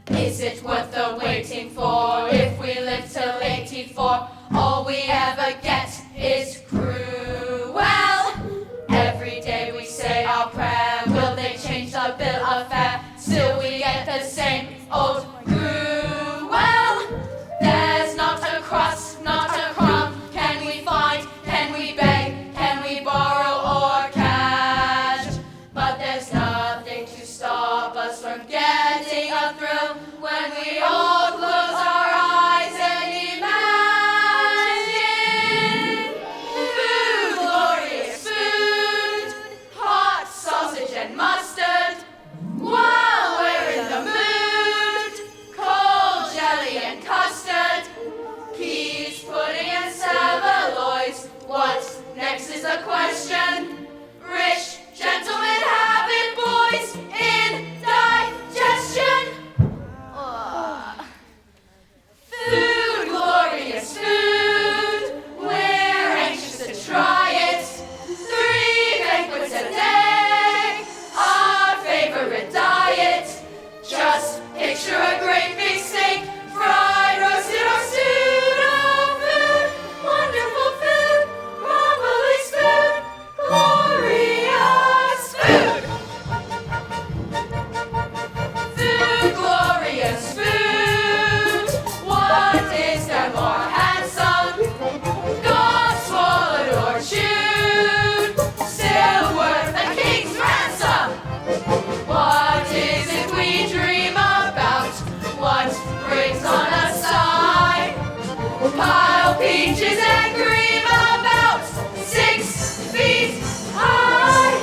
Is it worth the waiting for? If we live till 84, all we ever get is cruel. Every day we say our prayer. Will they change the bill of fare? Still we get the same old gruel. There's not a crust, not a crumb. Can we find, can we beg, can we borrow or cash? But there's nothing to stop us from getting a thrill when we all close our eyes and imagine food, glorious food, hot sausage and mustard, while we're in the mood, cold jelly and custard, peas, pudding and saveloys. What next is the question? Rich gentlemen have it, boys, indigestion. Food, glorious food, we're anxious to try it. 3 banquets a day, our favorite diet. Just picture a great big steak, fried, roasted or stewed. Oh, food, wonderful food, marvelous food, glorious food. Food, glorious food, what is there more handsome? God swallowed or chewed, still worth a king's ransom. What is it we dream about? What brings on a sigh? Pile peaches and cream about 6 feet high.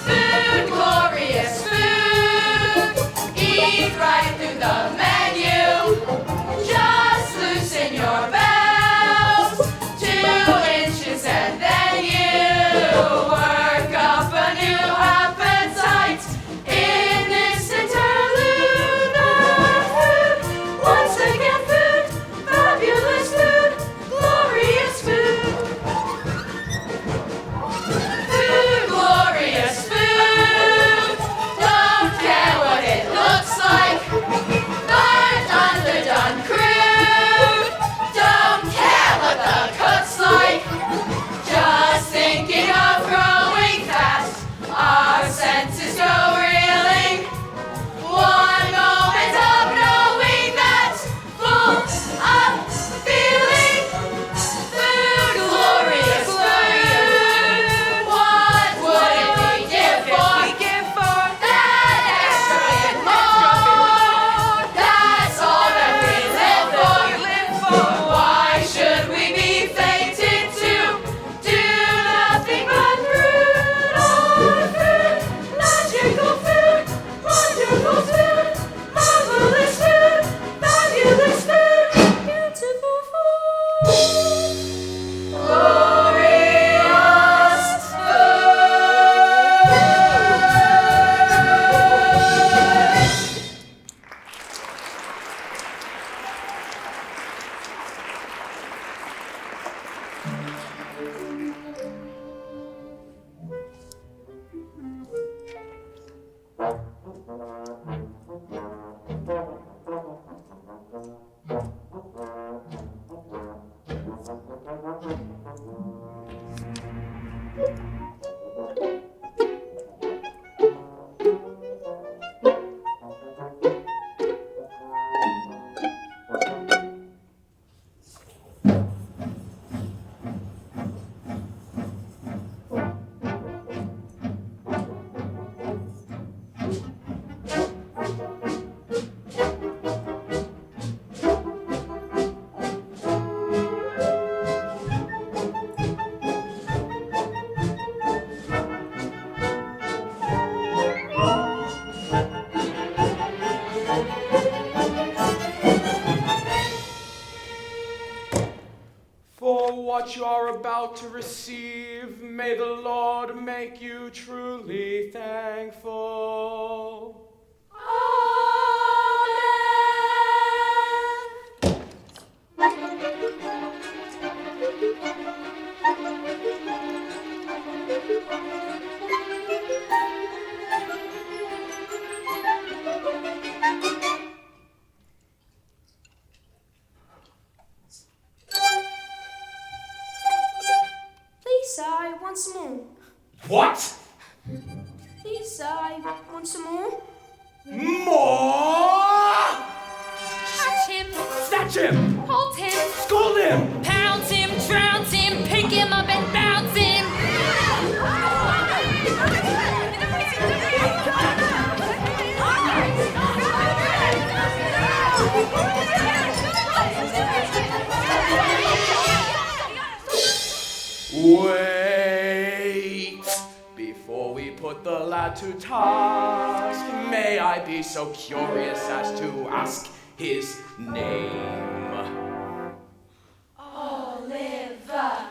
Food, glorious food, eat right through the menu. Just loosen your belt 2 inches and then you work up a new appetite in this interlude of food. Once again food, fabulous food, glorious food. Food, glorious food, don't care what it looks like. For what you are about to receive, may the Lord make you truly thankful. Please, sir, I want some more. What? Please, sir, I want some more. More? Catch him, Snatch him! hold him, Scold him! pounce him, trounce him, pick him up and bounce him. Wait! Before we put the lad to task, may I be so curious as to ask his name? Oliver.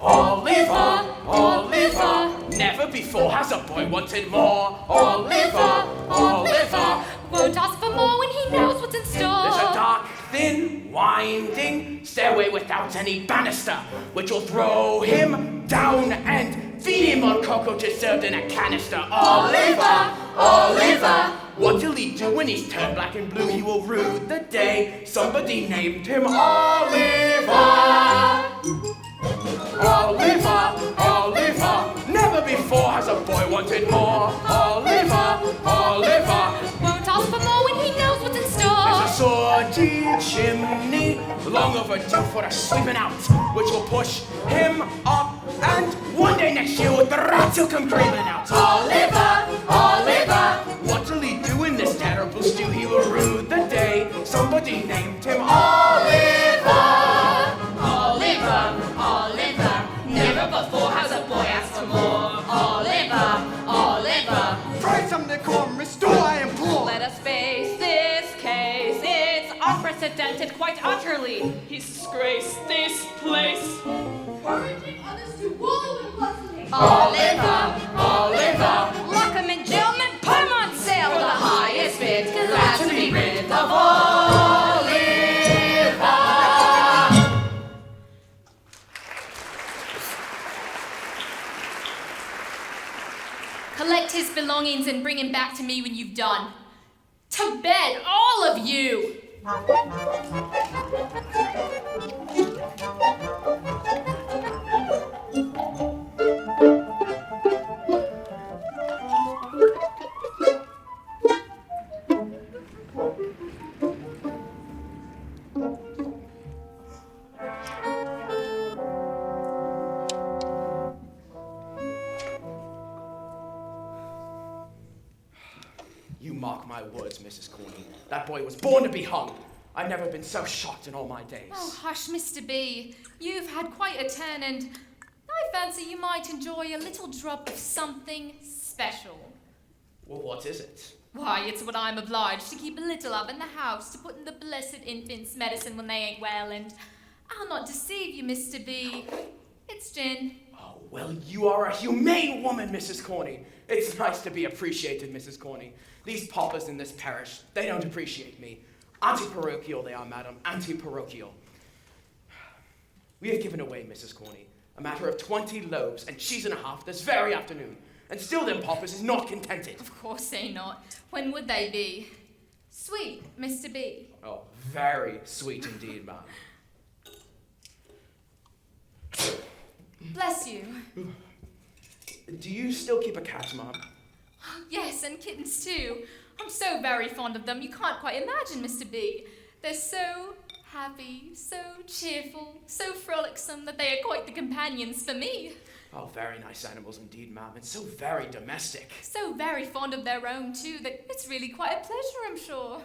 Oliver! Oliver! Never before has a boy wanted more. Oliver! Oliver! Won't ask for more when he knows what's in store. There's a dark, thin, winding stairway without any banister, which will throw him down and feed him on cockroaches served in a canister. Oliver! Oliver! What will he do when he's turned black and blue? He will rue the day somebody named him Oliver! Oliver! Oliver! Never before has a boy wanted more. Oliver! Oliver! Won't ask for more when he knows what's in store. There's a sooty chimney, long overdue for a sweeping out, which will push him up, and one day next year with the rats he'll come creeping out. Oliver! Oliver! What will he do in this terrible stew? He will rue the day somebody named him Oliver! Oliver, Oliver. Never before has a boy asked for more. Oliver, Oliver. Try some decorum, restore, I implore. Let us face this case. It's unprecedented quite utterly. He's disgraced this place. Encouraging others to wallow in blood. Oliver! Oliver! Lock him in jail and put him on sale For the highest bid, glad to be rid of Oliver! Collect his belongings and bring him back to me when you've done. To bed, all of you! You mark my words, Mrs. Corney. That boy was born to be hung. I've never been so shocked in all my days. Oh, hush, Mr. B. You've had quite a turn, and I fancy you might enjoy a little drop of something special. Well, what is it? Why, it's what I'm obliged to keep a little of in the house to put in the blessed infant's medicine when they ain't well, and I'll not deceive you, Mr. B. It's gin. Oh, well, you are a humane woman, Mrs. Corney. It's nice to be appreciated, Mrs. Corney. These paupers in this parish, they don't appreciate me. Anti-parochial they are, madam, anti-parochial. We have given away, Mrs. Corney, a matter of 20 loaves and cheese and a half this very afternoon, and still them paupers is not contented. Of course they not. When would they be? Sweet, Mr. B. Oh, very sweet indeed, ma'am. Bless you. Do you still keep a cat, ma'am? Yes, and kittens too. I'm so very fond of them, you can't quite imagine, Mr. B. They're so happy, so cheerful, so frolicsome that they are quite the companions for me. Oh, very nice animals indeed, ma'am, and so very domestic. So very fond of their own too that it's really quite a pleasure, I'm sure.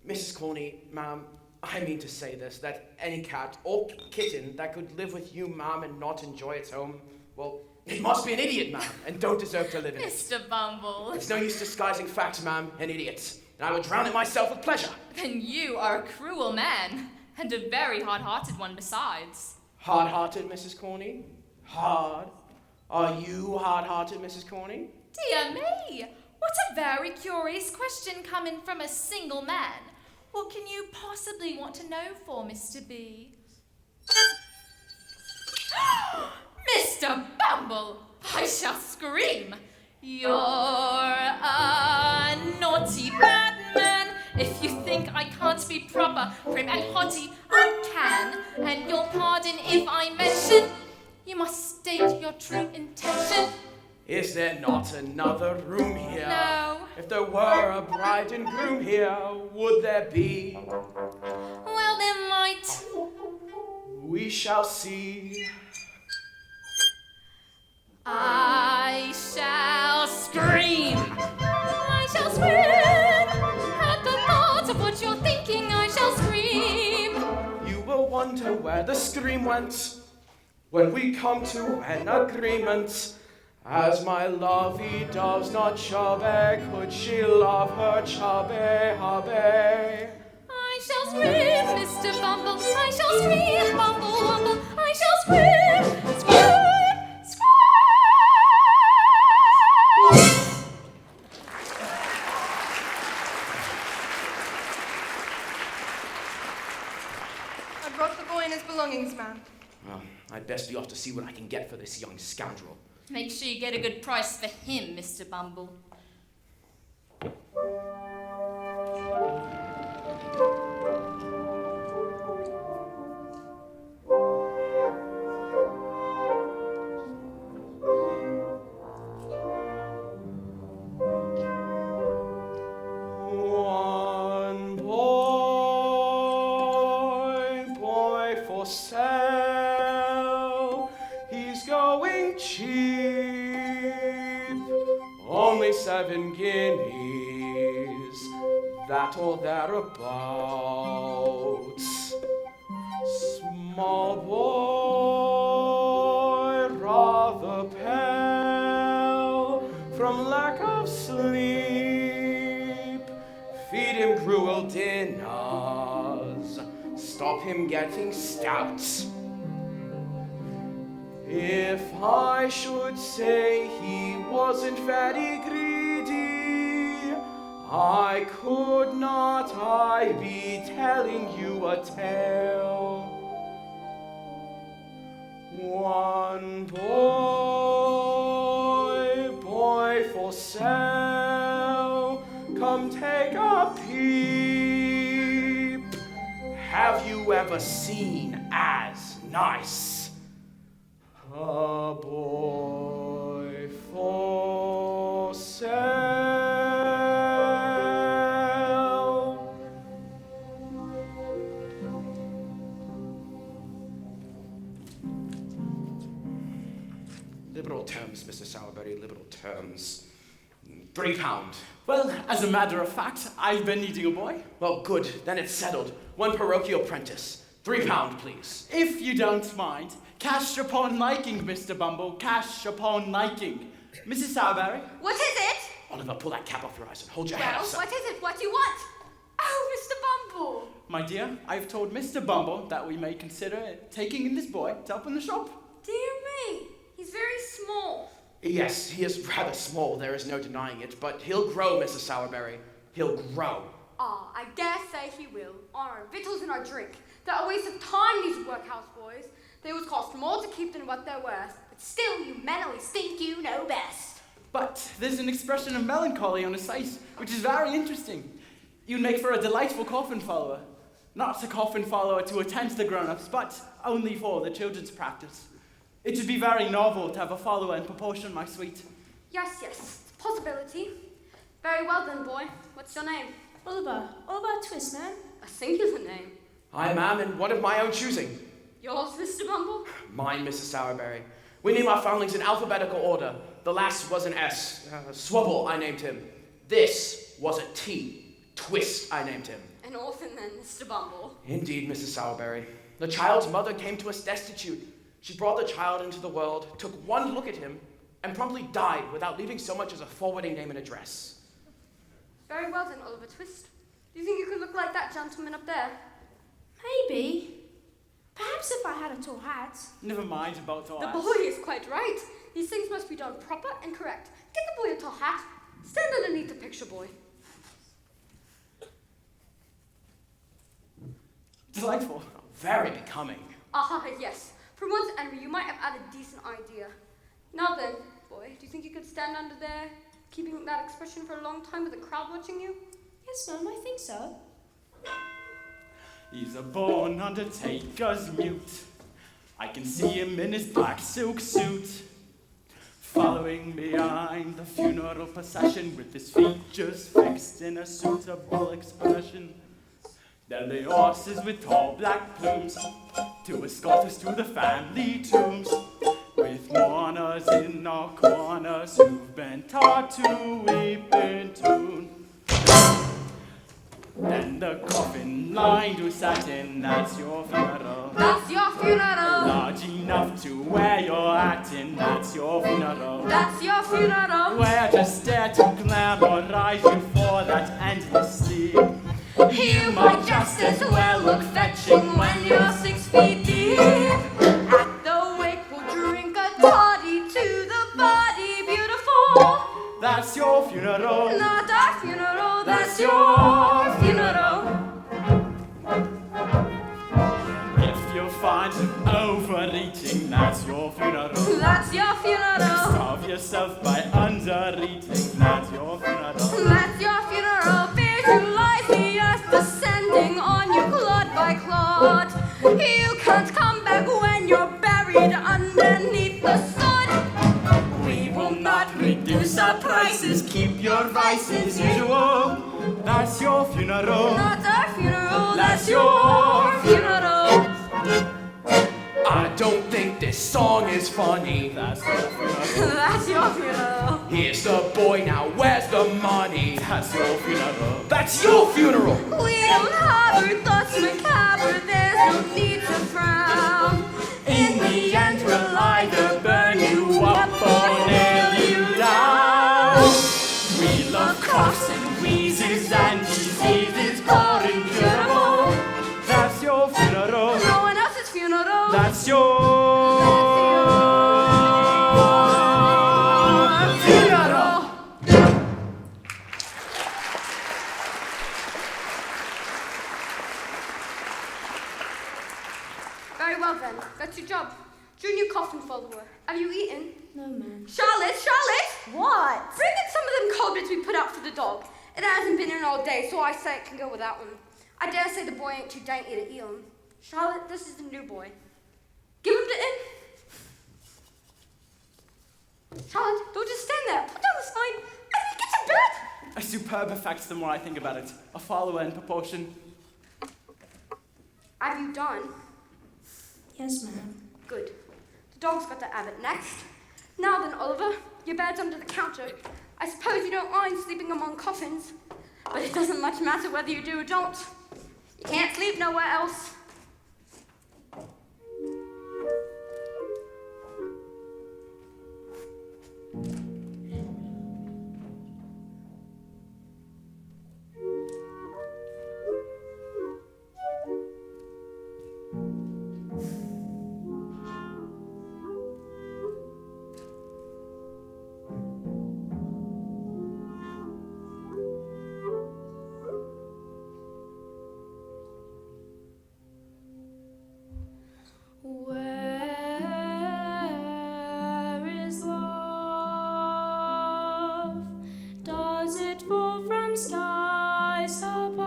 Mrs. Corney, ma'am, I mean to say this, that any cat or kitten that could live with you, ma'am, and not enjoy its home, well, it must be an idiot, ma'am, and don't deserve to live in it. Mr. Bumble. It's no use disguising facts, ma'am, an idiot. and I would drown it myself with pleasure. Then you are a cruel man, and a very hard-hearted one besides. Hard-hearted, Mrs. Corney? Hard? Are you hard-hearted, Mrs. Corney? Dear me! What a very curious question coming from a single man. What can you possibly want to know for, Mr. B? Mr. Bumble! I shall scream! You're a naughty bad man. If you think I can't be proper, prim and haughty, I can. And you'll pardon if I mention you must state your true intention. Is there not another room here? No. If there were a bride and groom here, would there be? Well, there might. We shall see. I shall scream. I shall scream. At the thought of what you're thinking, I shall scream. You will wonder where the scream went when we come to an agreement. As my lovey does not chubby, could she love her chubby hubby? I shall scream, Mr. Bumble. I shall scream, Bumble, Bumble. I shall scream, scream, scream. I brought the boy and his belongings, ma'am. Well, I'd best be off to see what I can get for this young scoundrel. Make sure you get a good price for him, Mr. Bumble. One boy for sale. He's going cheap, only 7 guineas, that or thereabouts. Small boy, rather pale, from lack of sleep. Feed him cruel dinners, stop him getting stout. If I should say he wasn't very greedy, I could not I be telling you a tale. One boy for sale, come take a peep. Have you ever seen as nice a boy for sale? Liberal terms, Mr. Sowerberry, liberal terms. £3. Well, as a matter of fact, I've been needing a boy. Well, good, then it's settled. One parochial apprentice. £3, please. If you don't mind, cash upon liking, Mr. Bumble, cash upon liking. Mrs. Sowerberry? What is it? Oliver, pull that cap off your eyes and hold your head Well, up, sir. what is it? What do you want? Oh, Mr. Bumble. My dear, I've told Mr. Bumble that we may consider taking in this boy to help in the shop. Dear me, he's very small. Yes, he is rather small, there is no denying it, but he'll grow, Mrs. Sowerberry. He'll grow. Ah, I dare say he will. On our victuals and our drink. They're a waste of time, these workhouse boys. They would cost more to keep than what they're worth. But still, you men always think you know best. But there's an expression of melancholy on his face, which is very interesting. You'd make for a delightful coffin follower. Not a coffin follower to attend to the grown-ups, but only for the children's practice. It would be very novel to have a follower in proportion, my sweet. Yes, it's a possibility. Very well then, boy. What's your name? Oliver. Oliver Twist, man. A singular name. I am, and one of my own choosing. Yours, Mr. Bumble? Mine, Mrs. Sowerberry. We name our foundlings in alphabetical order. The last was an S. Swubble, I named him. This was a T. Twist, I named him. An orphan then, Mr. Bumble. Indeed, Mrs. Sowerberry. The child's mother came to us destitute. She brought the child into the world, took one look at him, and promptly died without leaving so much as a forwarding name and address. Very well then, Oliver Twist. Do you think you could look like that gentleman up there? Maybe. Perhaps if I had a tall hat. Never mind about all The that. boy is quite right. These things must be done proper and correct. Get the boy a tall hat. Stand underneath the picture boy. Delightful. Very becoming. Aha, yes. For once, Henry, you might have had a decent idea. Now then, boy, do you think you could stand under there, keeping that expression for a long time with the crowd watching you? Yes, ma'am, I think so. He's a born undertaker's mute. I can see him in his black silk suit, following behind the funeral procession with his features fixed in a suitable expression. There lay horses with tall black plumes to escort us to the family tombs, with mourners in our corners who've been taught to weep in tune. Then the coffin lined with satin, that's your funeral. That's your funeral. Large enough to wear your hat in, that's your funeral. That's your funeral. Where just dare to glamorize you for that endless sleep. You might just as well look fetching when you're 6 feet deep. At the wake we'll drink a toddy to the body beautiful. That's your funeral. Not our funeral, that's your funeral. If you find him overeating, that's your funeral. That's your funeral. Starve yourself by undereating, that's your funeral. That's your funeral. Visualize the earth descending on you clod by clod. You can't come back when you're buried underneath the sod. We will not reduce our prices, keep your vices usual. That's your funeral. Not our funeral, that's your funeral. I don't think this song is funny. That's your funeral. That's your funeral. Here's the boy, now where's the money? That's your funeral. That's your funeral! We don't harbor thoughts macabre, there's no need to frown. In the end, we'll either burn you up or nail you down. We love coughs and wheezes and diseases are incurable. That's your funeral. No one else's funeral. That's your funeral. Very well then, that's your job. Junior coffin follower, have you eaten? No, ma'am. Charlotte! What? Bring in some of them cold bits we put out for the dog. It hasn't been in all day, so I say it can go without one. I dare say the boy ain't too dainty to eat 'em. Charlotte, this is the new boy. Give him to him. Charlotte, don't just stand there. Put down the sign and get to bed. A superb effect the more I think about it. A follower in proportion. Have you done? Yes, ma'am. Good. The dog's got to have it next. Now then, Oliver, your bed's under the counter. I suppose you don't mind sleeping among coffins, but it doesn't much matter whether you do or don't. You can't sleep nowhere else. Where is love? Does it fall from skies above?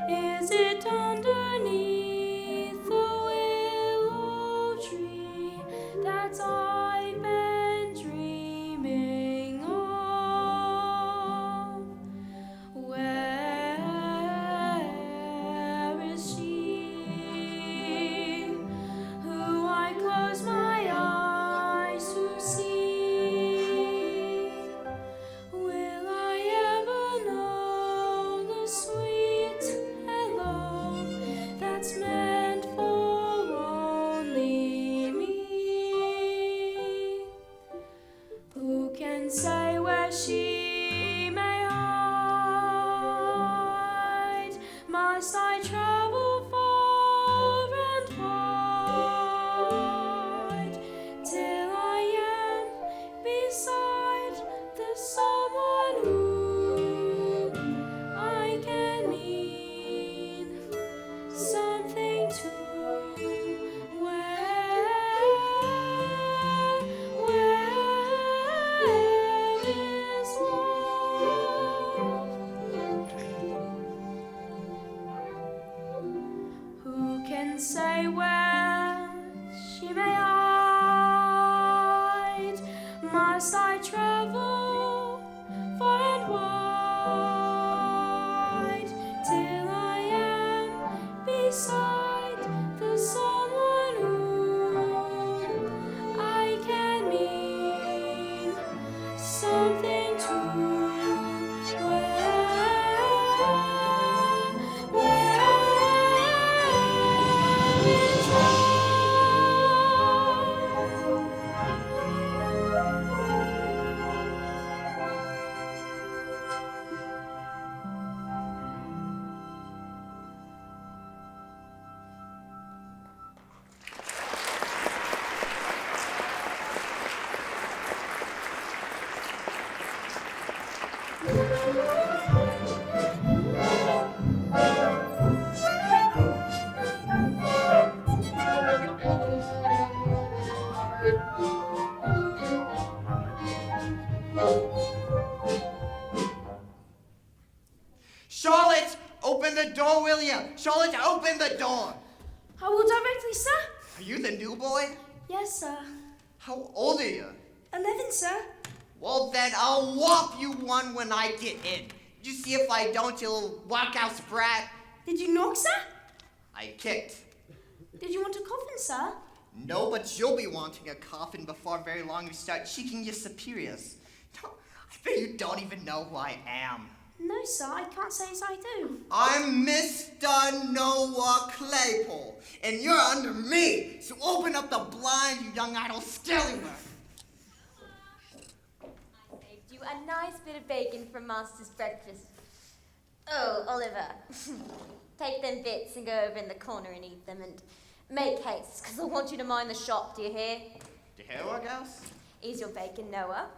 Is it underneath the willow tree that I've been dreaming of? Where is she who I close my eyes to see? Will I ever know the sweet hello the door, will you? Charlotte, open the door. I will directly, sir. Are you the new boy? Yes, sir. How old are you? 11, sir. Well, then I'll whop you one when I get in. You see if I don't, you'll walk out brat. Did you knock, sir? I kicked. Did you want a coffin, sir? No, but you'll be wanting a coffin before very long you start cheeking your superiors. No, I bet you don't even know who I am. No, sir, I can't say as I do. I'm Mr. Noah Claypole, and you're under me, so open up the blind, you young idle scallywag. I saved you a nice bit of bacon from Master's breakfast. Oh, Oliver, take them bits and go over in the corner and eat them, and make haste, because I want you to mind the shop, do you hear? Do you hear what, Gauss? Ease your bacon, Noah.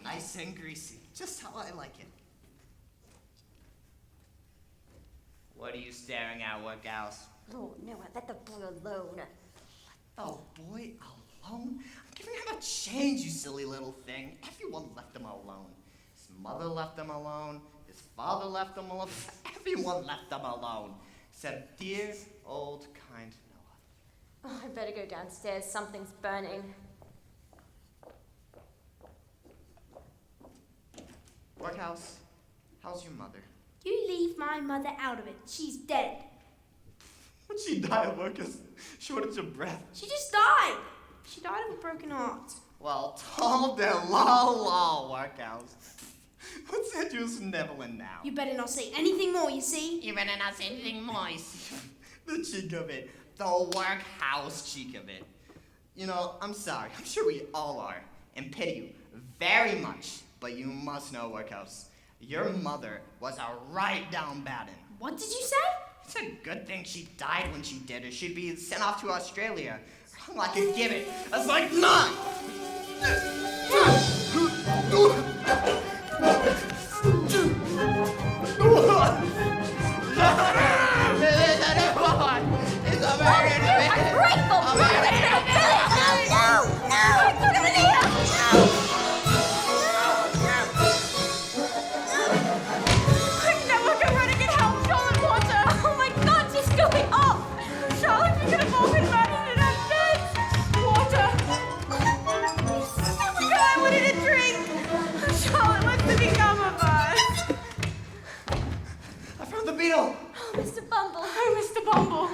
Nice and greasy, just how I like it. What are you staring at, what, Gauss? Lord, Noah, let the boy alone. Oh, boy, alone? I'm giving him a change, you silly little thing. Everyone left him alone. His mother left him alone. His father left him alone. Everyone left him alone. Except dear, old, kind Noah. Oh, I better go downstairs. Something's burning. Workhouse, how's your mother? You leave my mother out of it. She's dead. Would she die of workhouse? Shortage of breath. She just died. She died of a broken heart. Well, told the law, workhouse. What's that you sniveling now? You better not say anything more, you see? You better not say anything more. The cheek of it. The workhouse cheek of it. You know, I'm sorry. I'm sure we all are. And pity you very much. But you must know, workhouse. Your mother was a right down bad 'un. What did you say? It's a good thing she died when she did, or she'd be sent off to Australia. All I could give it. I was like, none!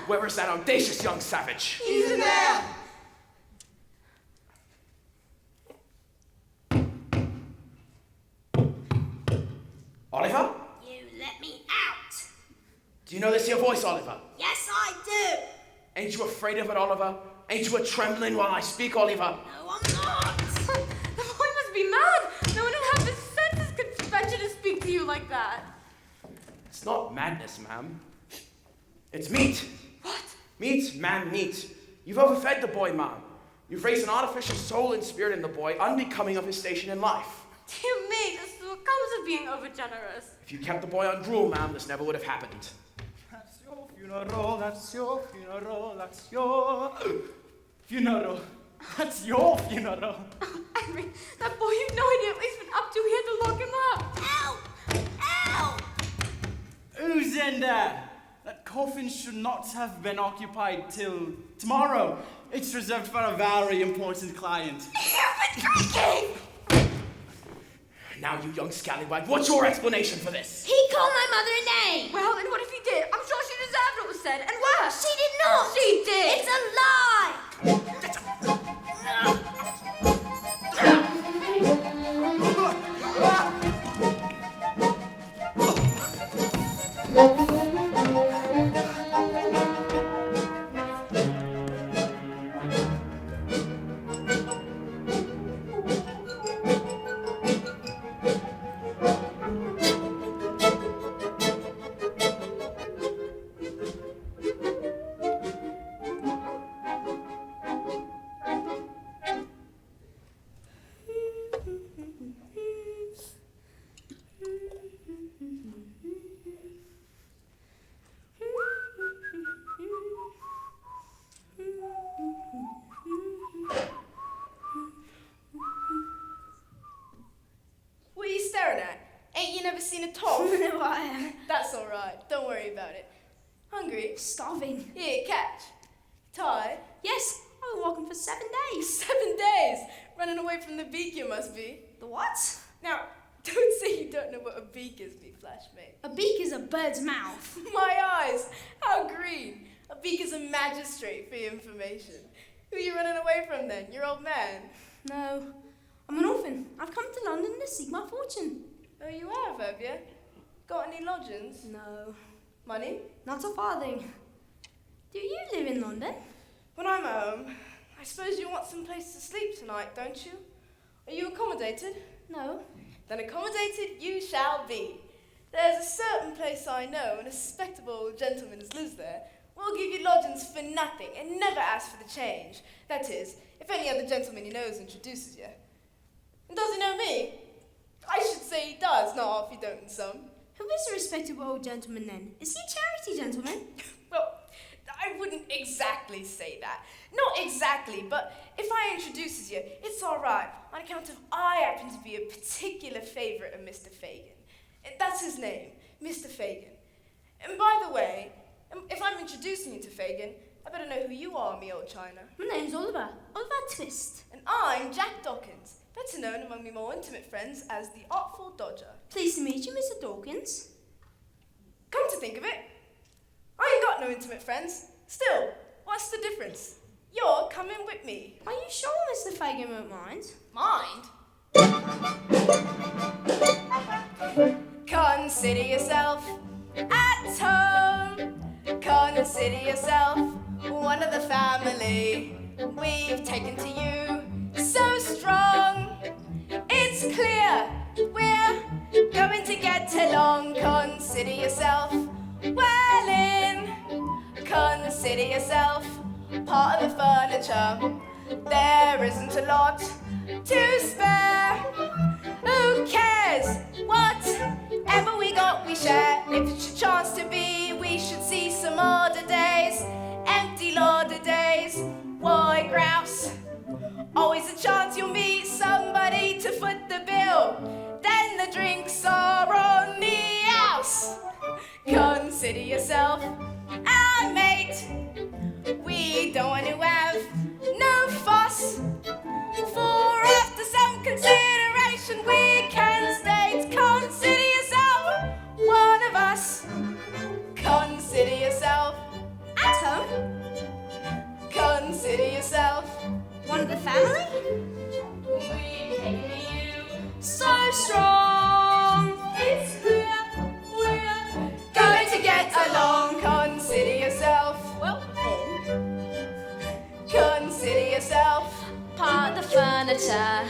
Where is that audacious young savage? He's in there! Oliver? You let me out. Do you know this your voice, Oliver? Yes, I do. Ain't you afraid of it, Oliver? Ain't you a-trembling while I speak, Oliver? No, I'm not. The boy must be mad. No one in half his senses could venture to speak to you like that. It's not madness, ma'am. It's meat. What? Meat, man, meat. You've overfed the boy, ma'am. You've raised an artificial soul and spirit in the boy, unbecoming of his station in life. Dear me, this is what comes of being overgenerous. If you kept the boy on gruel, ma'am, this never would have happened. That's your funeral, that's your funeral, that's your funeral. That's your funeral. Henry, that boy, you've no idea what he's been up to. We had to lock him up. Ow! Ow! Who's in there? That coffin should not have been occupied till tomorrow. It's reserved for a very important client. You've been drinking! Now, you young scallywag, what's your explanation for this? He called my mother a name. Well, and what if he did? I'm sure she deserved what was said. And worse. She did not. She did. It's a lie. seen a top? No, I haven't. That's all right. Don't worry about it. Hungry? Starving. Here, catch. Ty? Yes, I've been walking for 7 days. 7 days! Running away from the beak you must be. The what? Now, don't say you don't know what a beak is, me flashmate. A beak is a bird's mouth. My eyes! How green! A beak is a magistrate for your information. Who are you running away from then? Your old man? No, I'm an orphan. I've come to London to seek my fortune. Oh, you have you? Got any lodgings? No, Money? not a farthing. Do you live in London? When I'm home, I suppose you want some place to sleep tonight, don't you? Are you accommodated? No. Then accommodated you shall be. There's a certain place I know, and a respectable old gentleman as lives there. We'll give you lodgings for nothing, and never ask for the change. That is, if any other gentleman he knows introduces you. And does he know me? I should say he does, not half he don't in some. Who is the respectable old gentleman then? Is he a charity gentleman? Well, I wouldn't exactly say that. Not exactly, but if I introduces you, it's all right, on account of I happen to be a particular favourite of Mr. Fagin. That's his name, Mr. Fagin. And by the way, if I'm introducing you to Fagin, I better know who you are, me old China. My name's Oliver. Oliver Twist. And I'm Jack Dawkins, better known among me more intimate friends as the Artful Dodger. Pleased to meet you, Mr. Dawkins. Come to think of it, I ain't got no intimate friends. Still, what's the difference? You're coming with me. Are you sure Mr. Fagin won't mind? Mind? Consider yourself at home. Consider yourself one of the family. We've taken to you so strong. It's clear we're going to get along. Consider yourself well in. Consider yourself part of the furniture. There isn't a lot to spare. Who cares? Whatever we got, we share. If it should chance to be, we should see some odder days. Empty lauder days. Why grouse? Always a chance you'll meet somebody to foot the bill. Then the drinks are on the house. Consider yourself our mate. We don't want to have no fuss. For after some consideration we can state, consider yourself one of us. Consider yourself At home? Consider yourself One of the family? we've taken to you. So strong. It's clear we're going to get along. Consider yourself Well, then, Consider yourself part of the furniture.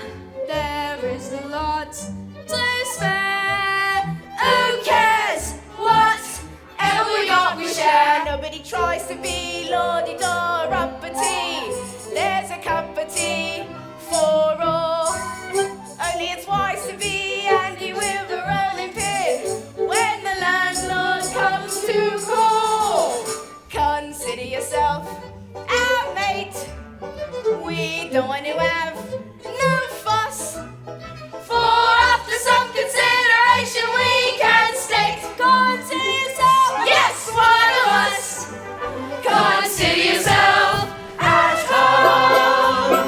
There is a lot to spare. Who cares? Whatever we got, we share. Nobody tries to be lordy-da-uppity. There's a cup of tea for all. Only it's wise to be handy with a rolling pin when the landlord comes to call. Consider yourself our mate. We don't want to have no fuss. For after some consideration we can state, consider yourself, yes, one of us. Consider yourself at home.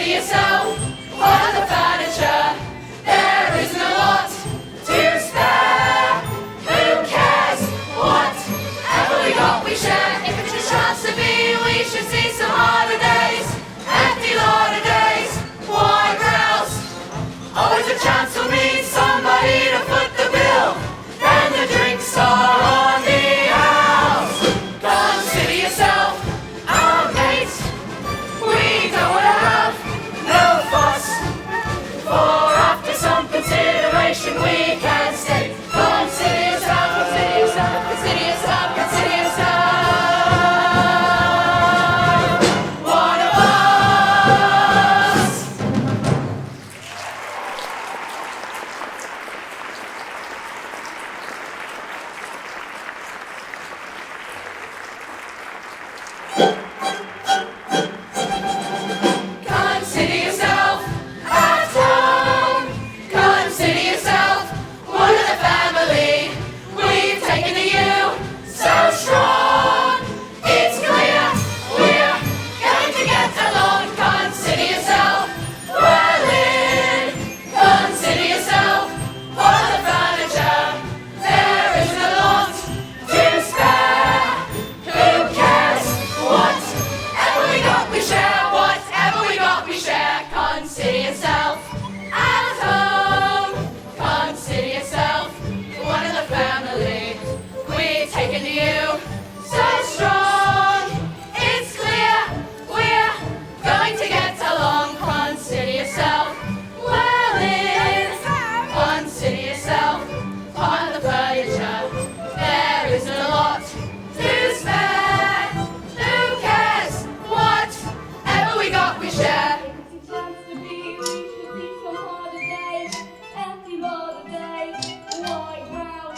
Consider yourself part of the furniture. There isn't a lot to spare. Who cares? Whatever we got, we share. If it's a chance to be, we should see some harder days. Empty lot of days, wide rails. Always a chance to meet somebody to foot the bill. Then the drinks are on the house. Consider yourself our mate. We don't want to have no fuss. For after some consideration we can stay. Consider yourself, consider yourself, consider yourself, consider yourself. One of us. Consider yourself at home. Consider yourself one of the family. We've taken to you so strong. It's clear we're going to get along. Consider yourself well in. Consider yourself part of the furniture. There isn't a lot to spare. Who cares? Whatever we got, we share. Whatever we got, we share. Consider yourself at home. Consider yourself one of the family. We've taken to you so strong. It's clear we're going to get along. Consider yourself well in. Consider yourself part of the furniture. There isn't a lot to spare. Who cares? Whatever we got, we share. It's a chance to be, we should see some harder days. Empty lot of days, white round.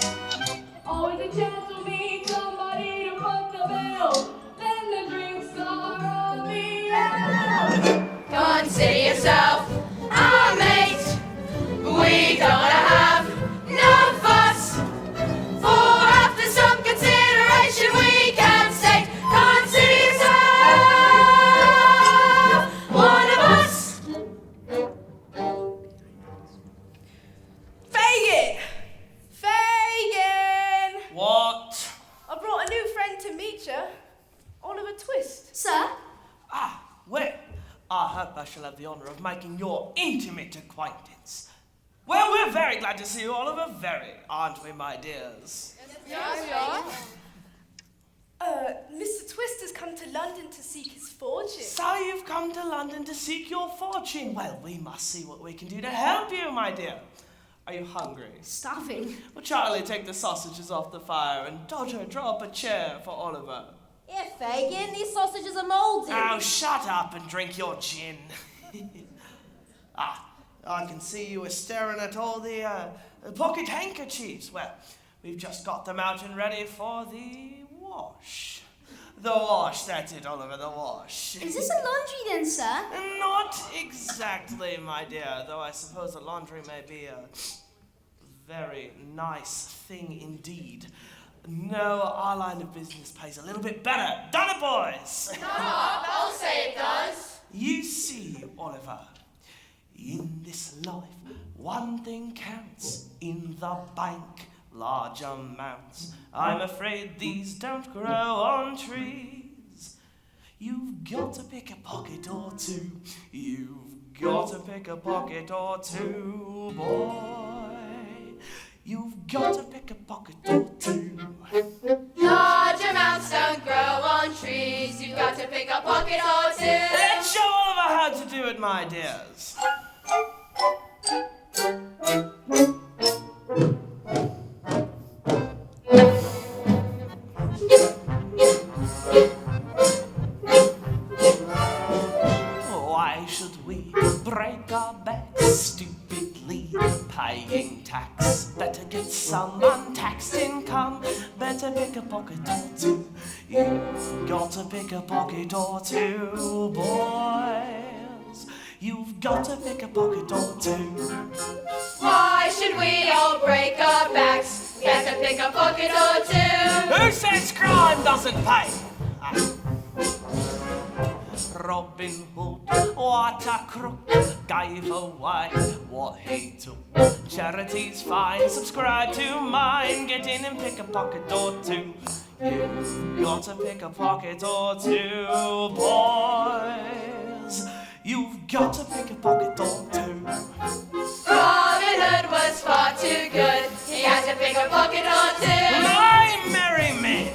Always a chance to meet somebody to foot the bill. Then the drinks are on the house. Consider yourself our mate. We don't want to have no fuss. For after some consideration we can state. Consider yourself one of us. Fagin! Fagin! What? I brought a new friend to meet you. Oliver Twist. Sir? Ah, well, I hope I shall have the honour of making your intimate acquaintance. Well, we're very glad to see you, Oliver. Very, aren't we, my dears? Mr. Twist has come to London to seek his fortune. So you've come to London to seek your fortune. Well, we must see what we can do to help you, my dear. Are you hungry? Starving. Well, Charlie, take the sausages off the fire and Dodger, draw up a chair for Oliver. Yeah, Fagin, these sausages are mouldy. Oh, shut up and drink your gin. I can see you were staring at all the pocket handkerchiefs. Well, we've just got them out and ready for the wash. The wash, that's it, Oliver, the wash. Is this a laundry then, sir? Not exactly, my dear, though I suppose a laundry may be a very nice thing indeed. No, our line of business pays a little bit better. Done it, boys? I'll say it does. You see, Oliver, in this life, one thing counts. In the bank, large amounts. I'm afraid these don't grow on trees. You've got to pick a pocket or two. You've got to pick a pocket or two, boy. You've got to pick a pocket or two. Large amounts don't grow on trees. You've got to pick a pocket or two. Let's show Oliver how to do it, my dears. Why should we break our backs stupidly paying tax? Better get some untaxed income. Better pick a pocket or two. You've got to pick a pocket or two, boys. You've got to pick a pocket or two. Why should we all break our backs? Better pick a pocket or two. Who says crime doesn't pay? Robin Hood, what a crook, gave away what he took. Charity's fine, subscribe to mine, get in and pick a pocket or two. You've got to pick a pocket or two, boys. You've got to pick a pocket or two. Robin Hood was far too good. He had to pick a pocket or two. My merry men,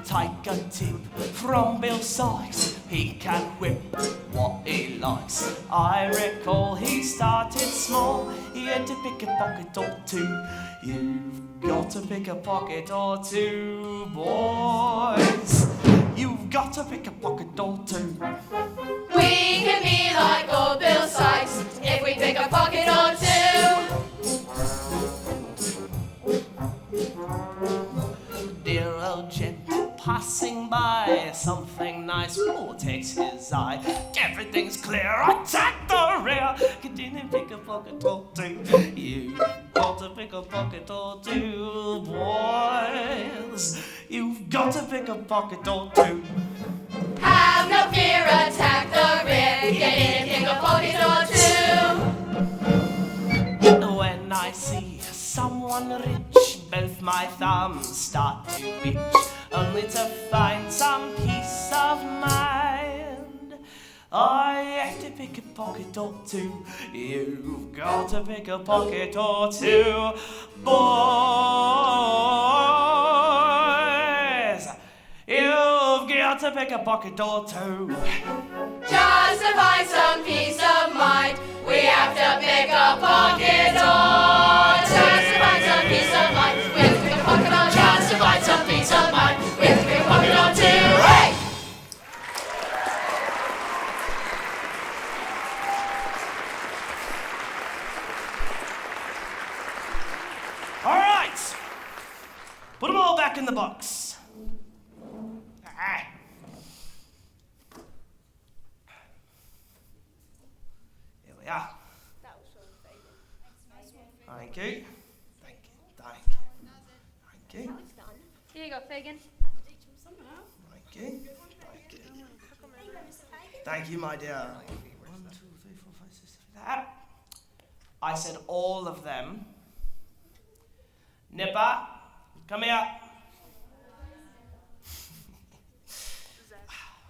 take a tip from Bill Sykes. He can whip what he likes. I recall he started small. He had to pick a pocket or two. You've got to pick a pocket or two, boys. You've got to pick a pocket or two. We can be like old Bill Sykes if we pick a pocket or two. Dear old gent passing by, something nice takes his eye. Everything's clear, attack the rear. Get in and pick a pocket or two. You've got to pick a pocket or two, boys. You've got to pick a pocket or two. Have no fear, attack the rear. Get in and pick a pocket or two. When I see someone rich, both my thumbs start to itch, only to find some peace of mind. I have to pick a pocket or two. You've got to pick a pocket or two, boys. You've got to pick a pocket or two. Just to find some peace of mind, we have to pick a pocket or two. Just to find some peace of mind, we have to pick a pocket or two. Just to find some peace of mind, we have to pick a pocket or two. Hey! All right. Put them all back in the box. Here we are. Thank you. Thank you. Thank you. Thank you. Here you go, Fagin. Thank you. Thank you. Thank you, my dear. 1, 2, 3, 4, 5, 6, 7. That. I said all of them. Nipper, come here.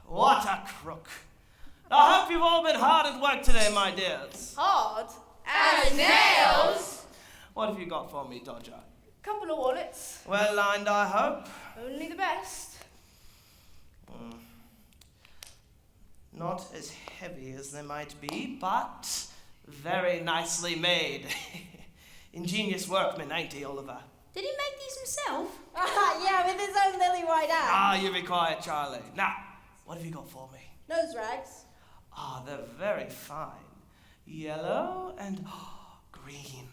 What a crook. I hope you've all been hard at work today, my dears. Hard. As nails. What have you got for me, Dodger? Couple of wallets. Well lined, I hope. Only the best. Not as heavy as they might be, but very nicely made. Ingenious workman, ain't he, Oliver? Did he make these himself? Yeah, with his own lily white hand. Ah, you be quiet, Charlie. Now, what have you got for me? Nose rags. Ah, they're very fine. Yellow and green.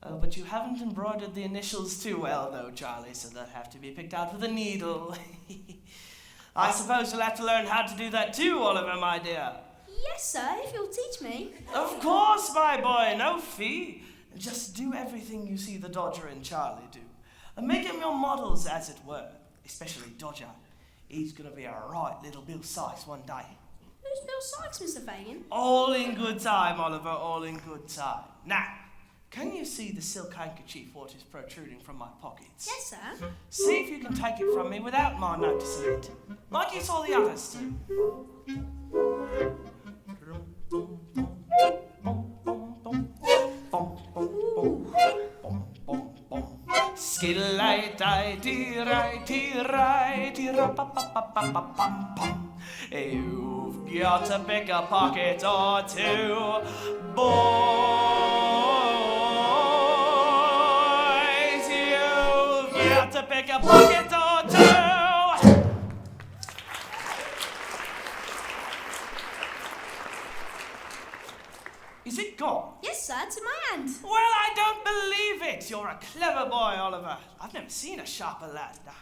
Oh, but you haven't embroidered the initials too well, though, Charlie, so they'll have to be picked out with a needle. I suppose you'll have to learn how to do that too, Oliver, my dear. Yes, sir, if you'll teach me. Of course, my boy, no fee. Just do everything you see the Dodger and Charlie do. And make them your models, as it were. Especially Dodger. He's gonna be a right little Bill Sykes one day. Who's Bill Sykes, Mr. Fagin? All in good time, Oliver, all in good time. Now, can you see the silk handkerchief what is protruding from my pockets? Yes, sir. See if you can take it from me without my noticing it. Like you saw the others do. Skiddy-lie-die-dee-rai-dee-rai-dee-ra-pa-pa-pa-pa-pam-pam. You've got to pick a pocket or two, boys. You've got to pick a pocket or two. Is it gone? Yes, sir, it's in my hand. Well, I don't believe it. You're a clever boy, Oliver. I've never seen a sharper lad. Now,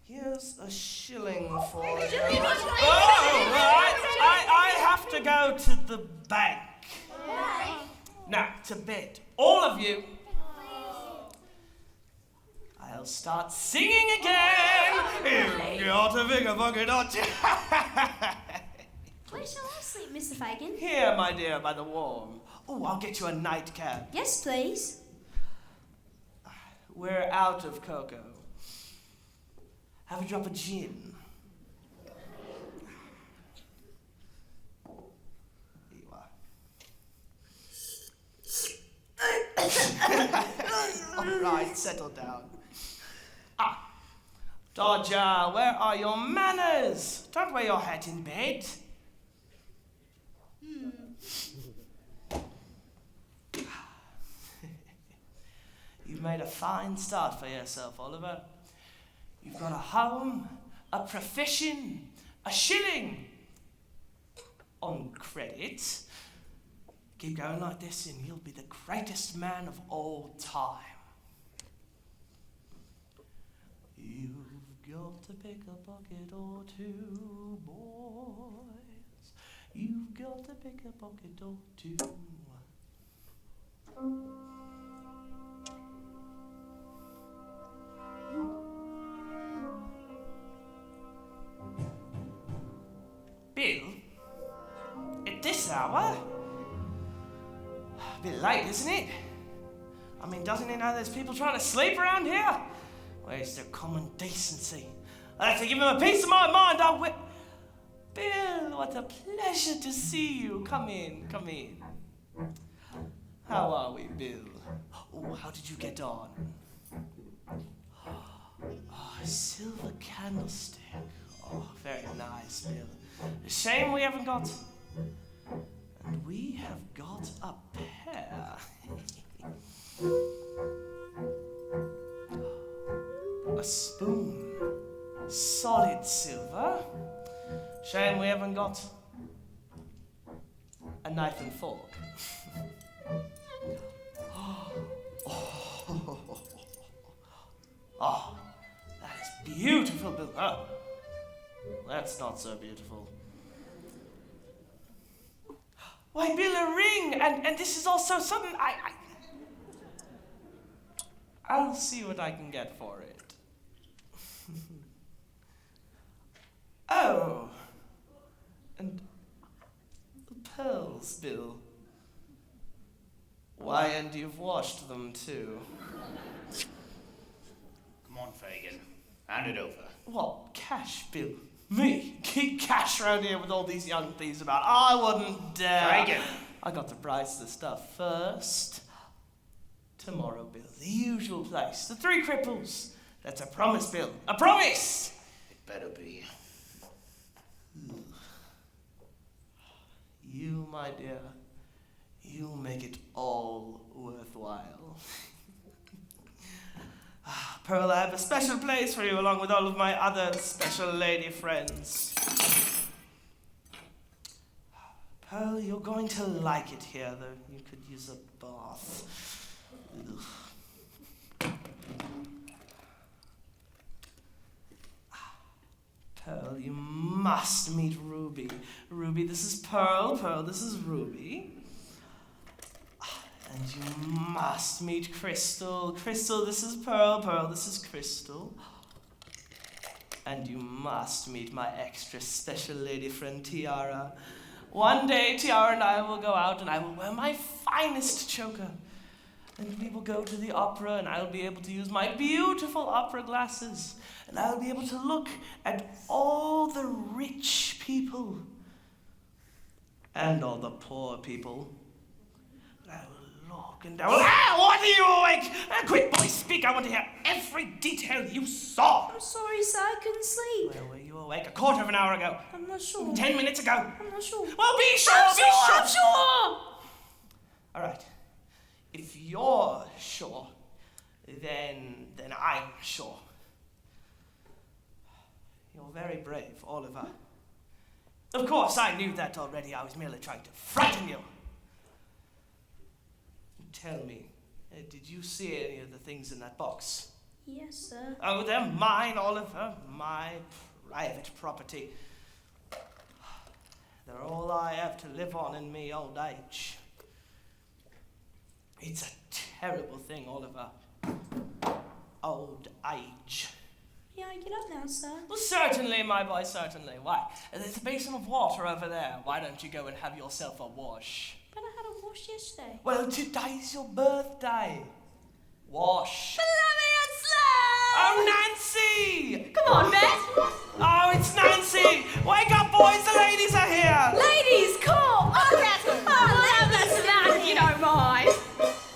here's a shilling for you. Oh, right. I have to go to the bank. Now, to bed. All of you. I'll they'll start singing again. You've got a bigger bucket, don't you? Where shall I sleep, Mr. Fagin? Here, my dear, by the warm. Oh, I'll get you a nightcap. Yes, please. We're out of cocoa. Have a drop of gin. Here you are. All right, settle down. Dodger, where are your manners? Don't wear your hat in bed. You've made a fine start for yourself, Oliver. You've got a home, a profession, a shilling. On credit. Keep going like this and you'll be the greatest man of all time. You've got to pick a pocket or two, boys. You've got to pick a pocket or two. Bill? At this hour? A bit late, isn't it? I mean, doesn't he know there's people trying to sleep around here? Where's their common decency? I'll have to give him a piece of my mind. Bill, what a pleasure to see you. Come in, come in. How are we, Bill? Oh, how did you get on? Oh, a silver candlestick. Oh, very nice, Bill. Shame we haven't got... And we have got a pair. A spoon. Solid silver. Shame we haven't got a knife and fork. Oh, that is beautiful, Bill. Oh, that's not so beautiful. Why, Bill, a ring, and this is all so sudden. I'll see what I can get for it. Oh, and the pearls, Bill. Why, and you've washed them too. Come on, Fagin. Hand it over. What, cash, Bill? Me? Keep cash around here with all these young thieves about. I wouldn't dare. Fagin! I got to price the stuff first. Tomorrow, Bill. The usual place. The Three Cripples. That's a promise, Bill. A promise! It better be. You, my dear, you'll make it all worthwhile. Pearl, I have a special place for you along with all of my other special lady friends. Pearl, you're going to like it here, though you could use a bath. Ugh. Pearl, you must meet Ruby. Ruby, this is Pearl. Pearl, this is Ruby. And you must meet Crystal. Crystal, this is Pearl. Pearl, this is Crystal. And you must meet my extra special lady friend, Tiara. One day, Tiara and I will go out and I will wear my finest choker. And we will go to the opera and I'll be able to use my beautiful opera glasses. And I'll be able to look at all the rich people. And all the poor people. And I will look and I will... what are you awake? Quick, boy, speak. I want to hear every detail you saw. I'm sorry, sir. I couldn't sleep. Where were you awake? A quarter of an hour ago. I'm not sure. 10 minutes ago. I'm not sure. Well, be sure, I'm be sure. sure. I'm sure. All right. If you're sure, then I'm sure. You're very brave, Oliver. Of course, I knew that already. I was merely trying to frighten you. Tell me, did you see any of the things in that box? Yes, sir. Oh, they're mine, Oliver. My private property. They're all I have to live on in me old age. It's a terrible thing, Oliver. old age. May I get up now, sir? Well, certainly, my boy, certainly. Why? There's a basin of water over there. Why don't you go and have yourself a wash? But I had a wash yesterday. Well, today's your birthday. Wash. Let me Oh, Nancy! Come on, Beth. Oh, it's Nancy! Wake up, boys, the ladies are here! Ladies, come! Oh, yes. Oh, that's that, if you don't mind.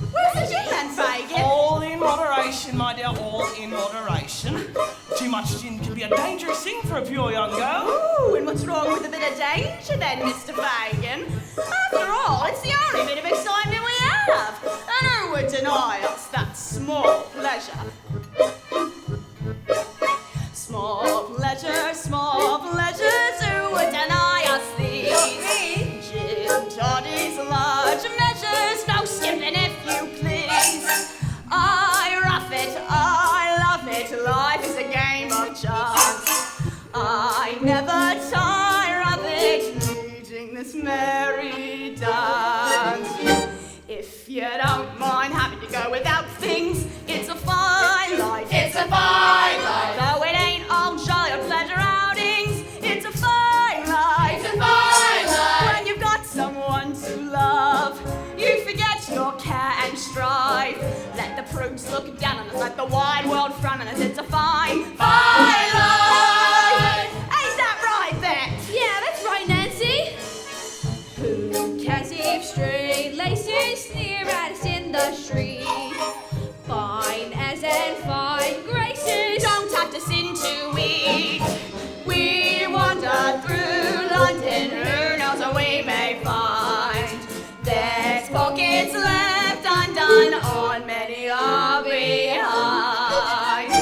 Where's the gin then, Fagin? All in moderation, my dear, all in moderation. Too much gin can be a dangerous thing for a pure young girl. Ooh, and what's wrong with a bit of danger then, Mr. Fagin? After all, it's the only bit of excitement we have. And who would deny us that small pleasure? Small pleasures, who would deny us these? Gin toddies, large measures, no skipping if you please. I rough it, I love it, life is a game of chance. I never tire of it, leading this merry dance. If you don't mind having to go without things, it's a fine life. It's a fine life. Though it ain't all joy or pleasure outings, it's a fine life. It's a fine life. When you've got someone to love, you forget your care and strife. Let the prudes look down on us, let the wide world frown on us. It's a fine life. Ain't that right, Beth? Yeah, that's right, Nancy. Who can see straight laces sneer at us in the street? Fine as and fine graces. Don't have to sin to eat. We wander through London, who knows what we may find. There's pockets left undone on many are behind.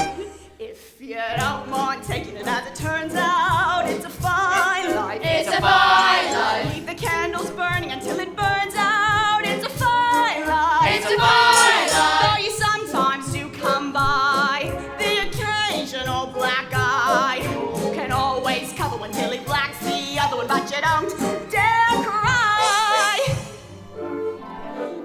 If you don't mind taking it as it turns out, it's a fine life. It's a fine life. Leave the candles burning until it burns out. It's a fine life. It's a fine life. Though you sometimes do come by the occasional black eye, you can always cover one till it blacks the other one, but you don't dare cry.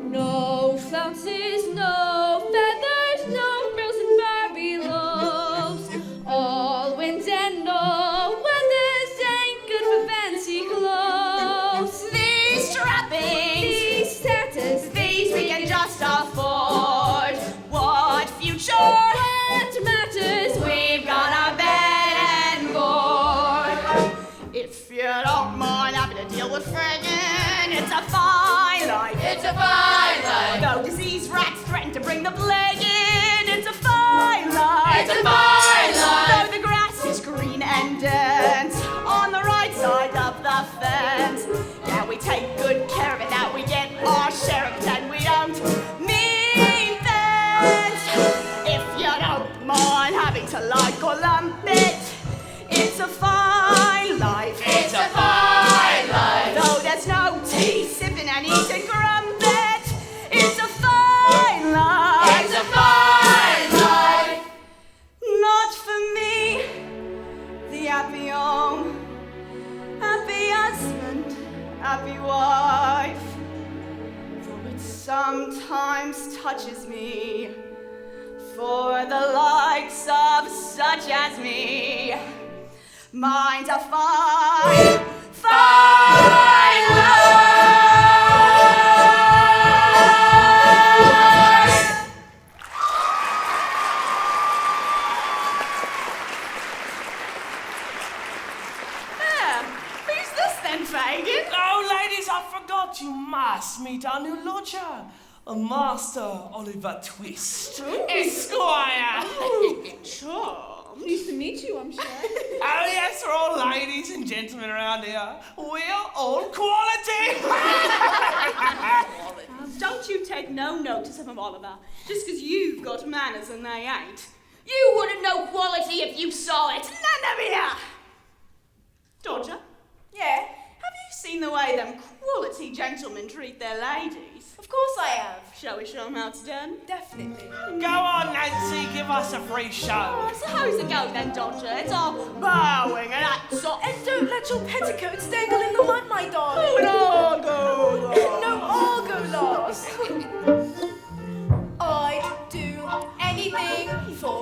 No flounces, no feathers, no frills and Barbie loaves. All winds and all weathers ain't good for fancy clothes. These trappings, These Santas, these we can just afford. What future? what matters? We've got a bed and board. If you don't mind having to deal with friggin', it's a fine life. It's a fine life. Though disease rats threaten to bring the plague in, it's a fine life. It's a fine life. Though the grass is green and dense on the right side of the fence, yeah, we take good care of it, that we get our share of it, and we don't mean fence. If you don't mind having to like or lump it, it's a fine life. It's a fine life. Though there's no tea, sipping and eating crumpet, it's a fine life. It's a fine life. Not for me, the happy home, happy husband, happy wife. Though it sometimes touches me, for the likes of such as me, mine's a fine, fine life. There. Who's this then, Fagin? Oh, ladies, I forgot you must meet our new lodger, Master Oliver Twist, Esquire. Sure. Pleased to meet you, I'm sure. Oh, yes, we're all ladies and gentlemen around here. We're all quality. Don't you take no notice of him, Oliver, just 'cause you've got manners and they ain't. You wouldn't know quality if you saw it. None of you! Dodger, Yeah, have you seen the way them quality gentlemen treat their ladies? of course I have. Shall we show 'em how it's done? Definitely. Go on, Nancy, give us a free show. Oh, so how's it go then, Dodger? It's all bowing and that sort. And don't let your petticoats dangle in the mud, my darling. Oh, no, go, No, I'll go last. I'd do anything for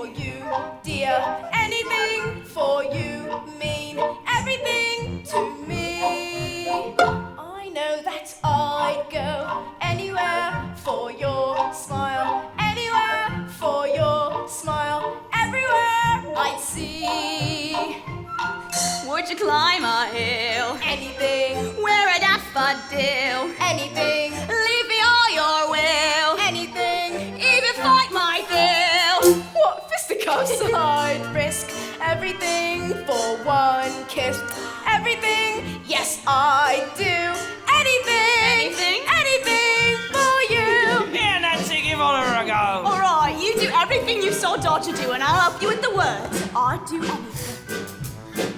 I'd do anything, leave me all your will, anything. even fight my bill. What fisticuffs? I'd risk everything for one kiss. Everything, yes, I'd do anything, anything for you. Yeah, Nancy, give Oliver a go. All right, you do everything you saw Dodger do, and I'll help you with the words. I'd do anything.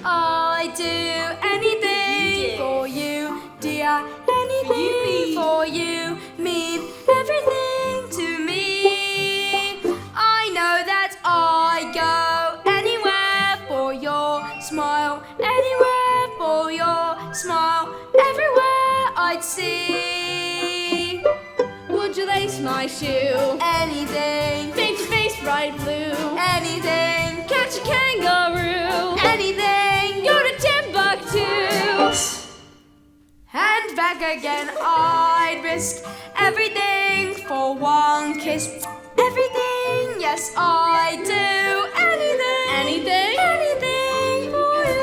I do anything for you, dear. Anything for you mean everything to me. I know that I go anywhere for your smile, anywhere for your smile, everywhere I'd see. Would you lace my shoe? Anything. Paint your face bright blue? Anything. Catch a kangaroo? Anything. Go to Timbuktu and back again. I'd risk everything for one kiss. Everything, yes, I do. Anything, anything for you.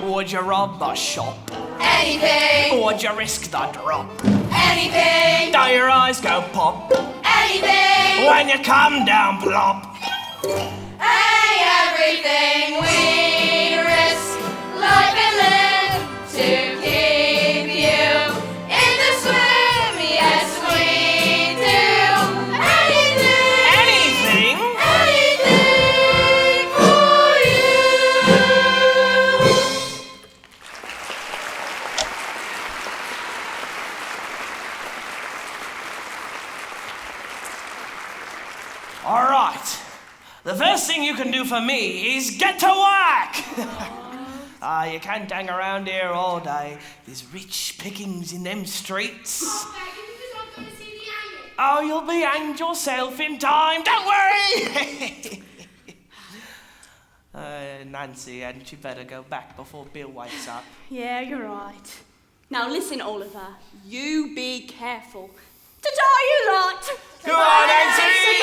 Would you rob the shop? Anything, Would you risk the drop? anything, Do your eyes go pop anything. when you come down plop? Hey, everything we risk, life and limb to keep you in the swim. Yes, we do. Anything, Anything? anything for you. All right. The first thing you can do for me is get to work. You can't hang around here all day. There's rich pickings in them streets. Oh, you'll be hanged yourself in time. Don't worry. Nancy, hadn't you better go back before Bill wakes up? Yeah, you're right. Now listen, Oliver, you be careful. Ta-ta, you lot! Come on, Nancy!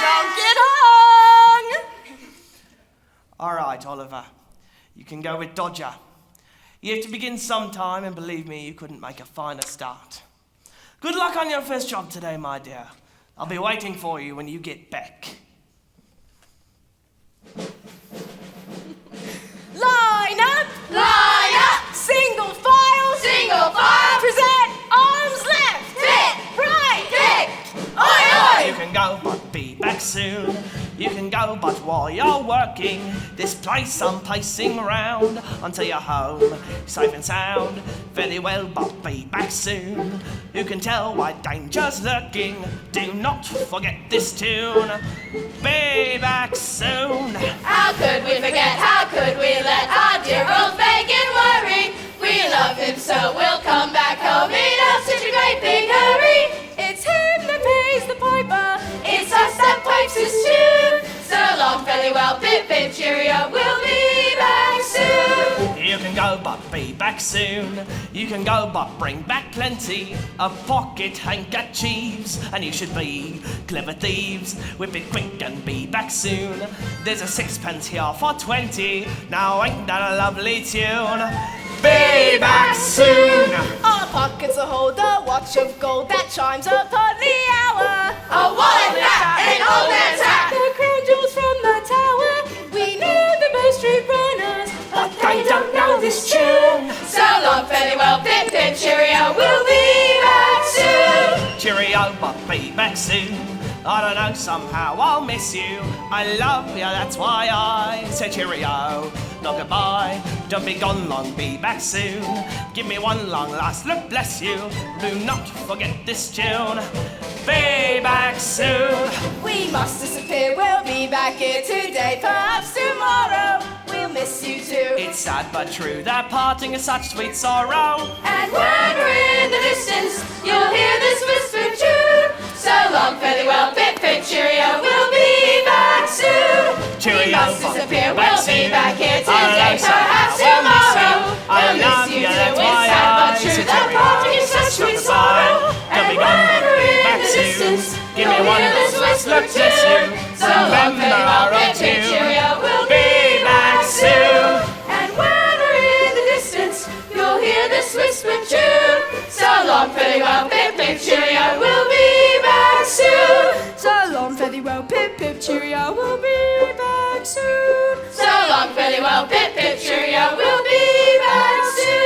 Don't get on! All right, Oliver. You can go with Dodger. You have to begin sometime, and believe me, you couldn't make a finer start. Good luck on your first job today, my dear. I'll be waiting for you when you get back. Line up, single file, present, arms left, hit, right, kick, oi, oi. You can go, but be back soon. You can go, but while you're working, this place I'm pacing round until you're home, safe and sound. Very well, but be back soon. You can tell why danger's lurking. Do not forget this tune. Be back soon. How could we forget? How could we let our dear old Fagin worry? We love him so we'll come back home in such a great big hurry. It's him that pays the piper. It's us that pipes his tune. So long, fairly well, pip pip cheerio. We'll be back soon. You can go, but be back soon. You can go, but bring back plenty of pocket handkerchiefs. And you should be clever thieves. Whip it quick and be back soon. There's a sixpence here for 20. Now ain't that a lovely tune? Be back soon. Our pockets will hold a watch of gold that chimes upon the hour. A wallet that ain't old man's hat. The crown jewels from the tower. We knew the Bow Street runners, but they don't know this tune. So long, fairly well, pip pip cheerio. We'll be back soon. Cheerio, but be back soon. I don't know, somehow I'll miss you. I love you, that's why I say cheerio, not goodbye. Don't be gone long, be back soon. Give me one long last look, bless you. Do not forget this tune. Be back soon. We must disappear, we'll be back here today, perhaps tomorrow. We'll miss you too. It's sad but true that parting is such sweet sorrow. And when we're in the distance, you'll hear this whispered tune. So long, fairly well, pip pip cheerio. We'll be back soon. Cheerio, we must disappear, back we'll be soon. back here I know today, perhaps somehow tomorrow. I We'll love miss you you, too. that's It's why sad I but true say that cheerio. parting is such sweet Goodbye. sorrow. Don't be And gone. when we're fare thee well, pip pip cheerio, we'll be back soon. So long, fare thee well, pip pip cheerio, we'll be back soon. So long, fare thee well, pip pip cheerio, we'll be back soon.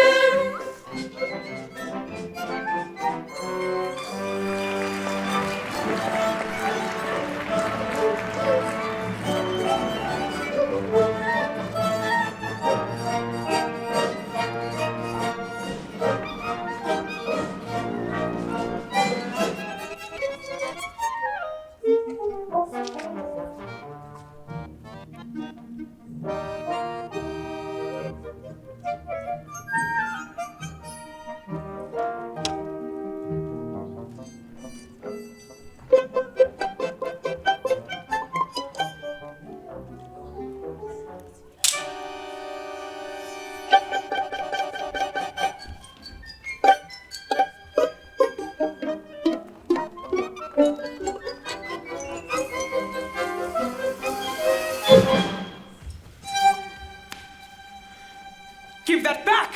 Give that back!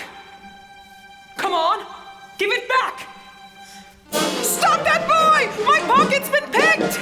Come on, give it back! Stop that boy! My pocket's been picked!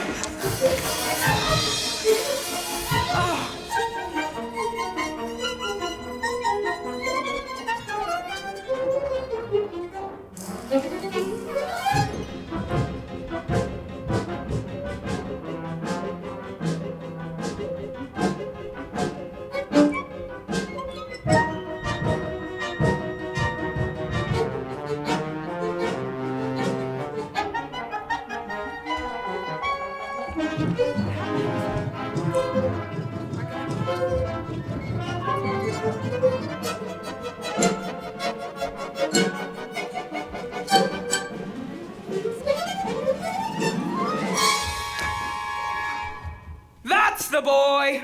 That's the boy!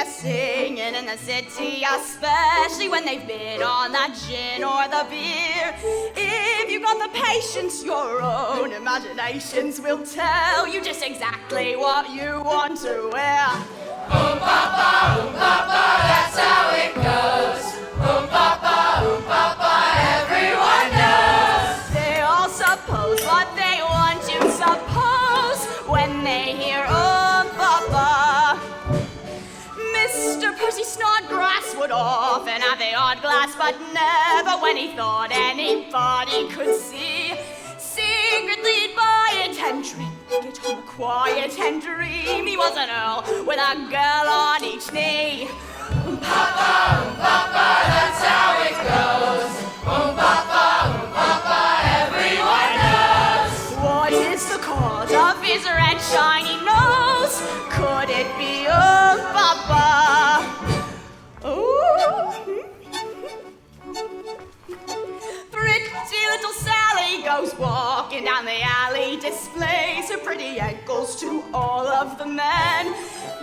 Singing in the city, especially when they've been on that gin or the beer. If you've got the patience, your own imaginations will tell you just exactly what you want to wear. Papa, that's how it goes. Papa, everyone knows. They all suppose what they want you to suppose when they hear Papa. Mr. Percy Snodgrass would often have the odd glass, but never when he thought anybody could see. Secretly he'd buy it and drink it on the quiet and dream he was an earl with a girl on each knee. Papa, that's how it goes. Papa, everyone knows. What is the cause of his red shiny nose? Could it be Papa? Pretty little Sally goes walking down the alley, displays her pretty ankles to all of the men.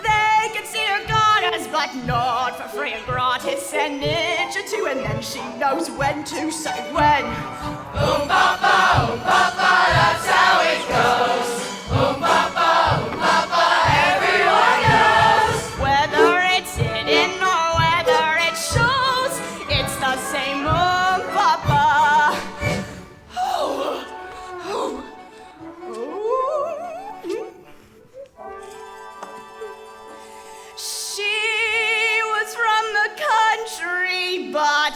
They can see her goddess, but not for free and gratis, an inch or two, and then she knows when to say when. Papa, that's how it goes. Papa, everyone knows. Whether it's hidden or whether it shows, it's the same Papa. She was from the country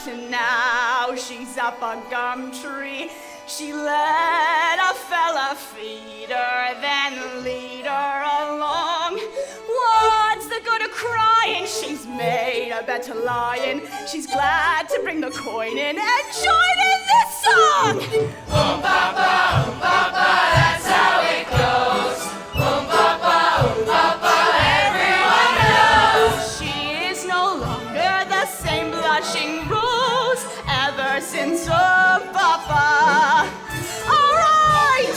now she's up a gum tree. She let a fella feed her, then lead her along. What's the good of crying? She's made a bet to lying. She's glad to bring the coin in and join in this song. Papa, that's how it goes. Papa, everyone knows. She is no longer the same blushing rose ever since Papa. All right.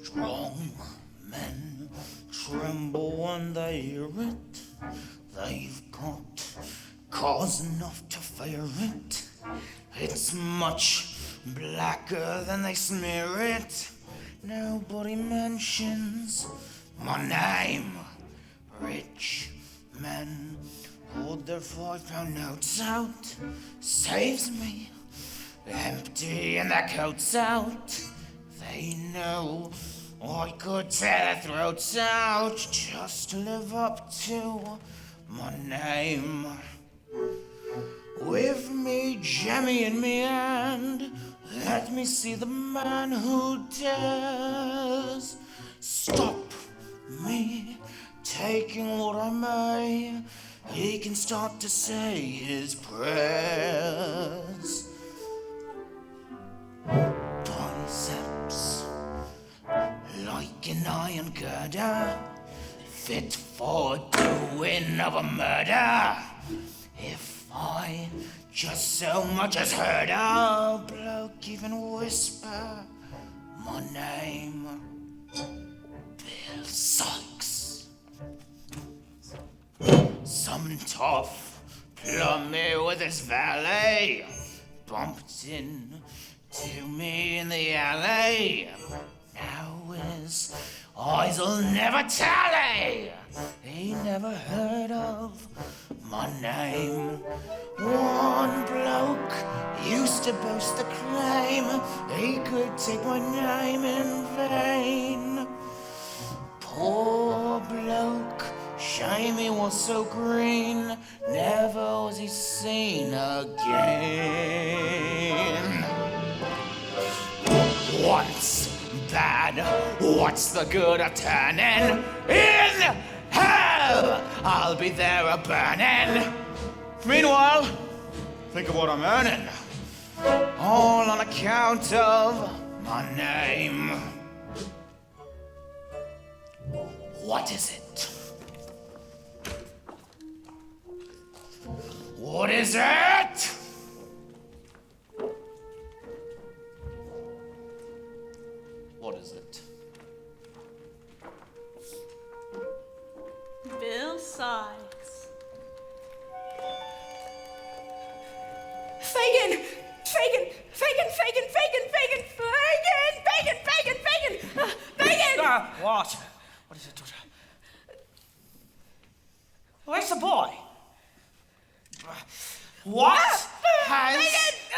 Strong men tremble when they hear it. They've got cause enough to fear it. It's much blacker than they smear it. Nobody mentions my name. Rich men hold their £5 notes out. Saves me empty and their coats out. They know I could tear their throats out just to live up to my name. With me, Jemmy in me hand, let me see the man who dares stop me taking what I may. He can start to say his prayers. Biceps like an iron girder, fit for doing of a murder. If I just so much as heard a bloke even whisper my name, Bill Sykes. Some tough plumber with his valet bumped in to me in the alley. Now his eyes'll never tally. He never heard of my name. One bloke used to boast the claim he could take my name in vain. Poor bloke, shame he was so green, never was he seen again. Once bad, what's the good of turning? In hell, I'll be there a-burning. Meanwhile, think of what I'm earning, all on account of my name. What is it? What is it? What is it? Bill Sykes. Fagin! Fagin! Fagin! Fagin! Fagin! Fagin! Fagin! Fagin! Fagin! Fagin! Fagin! What? What is it, daughter? Where's the boy? What has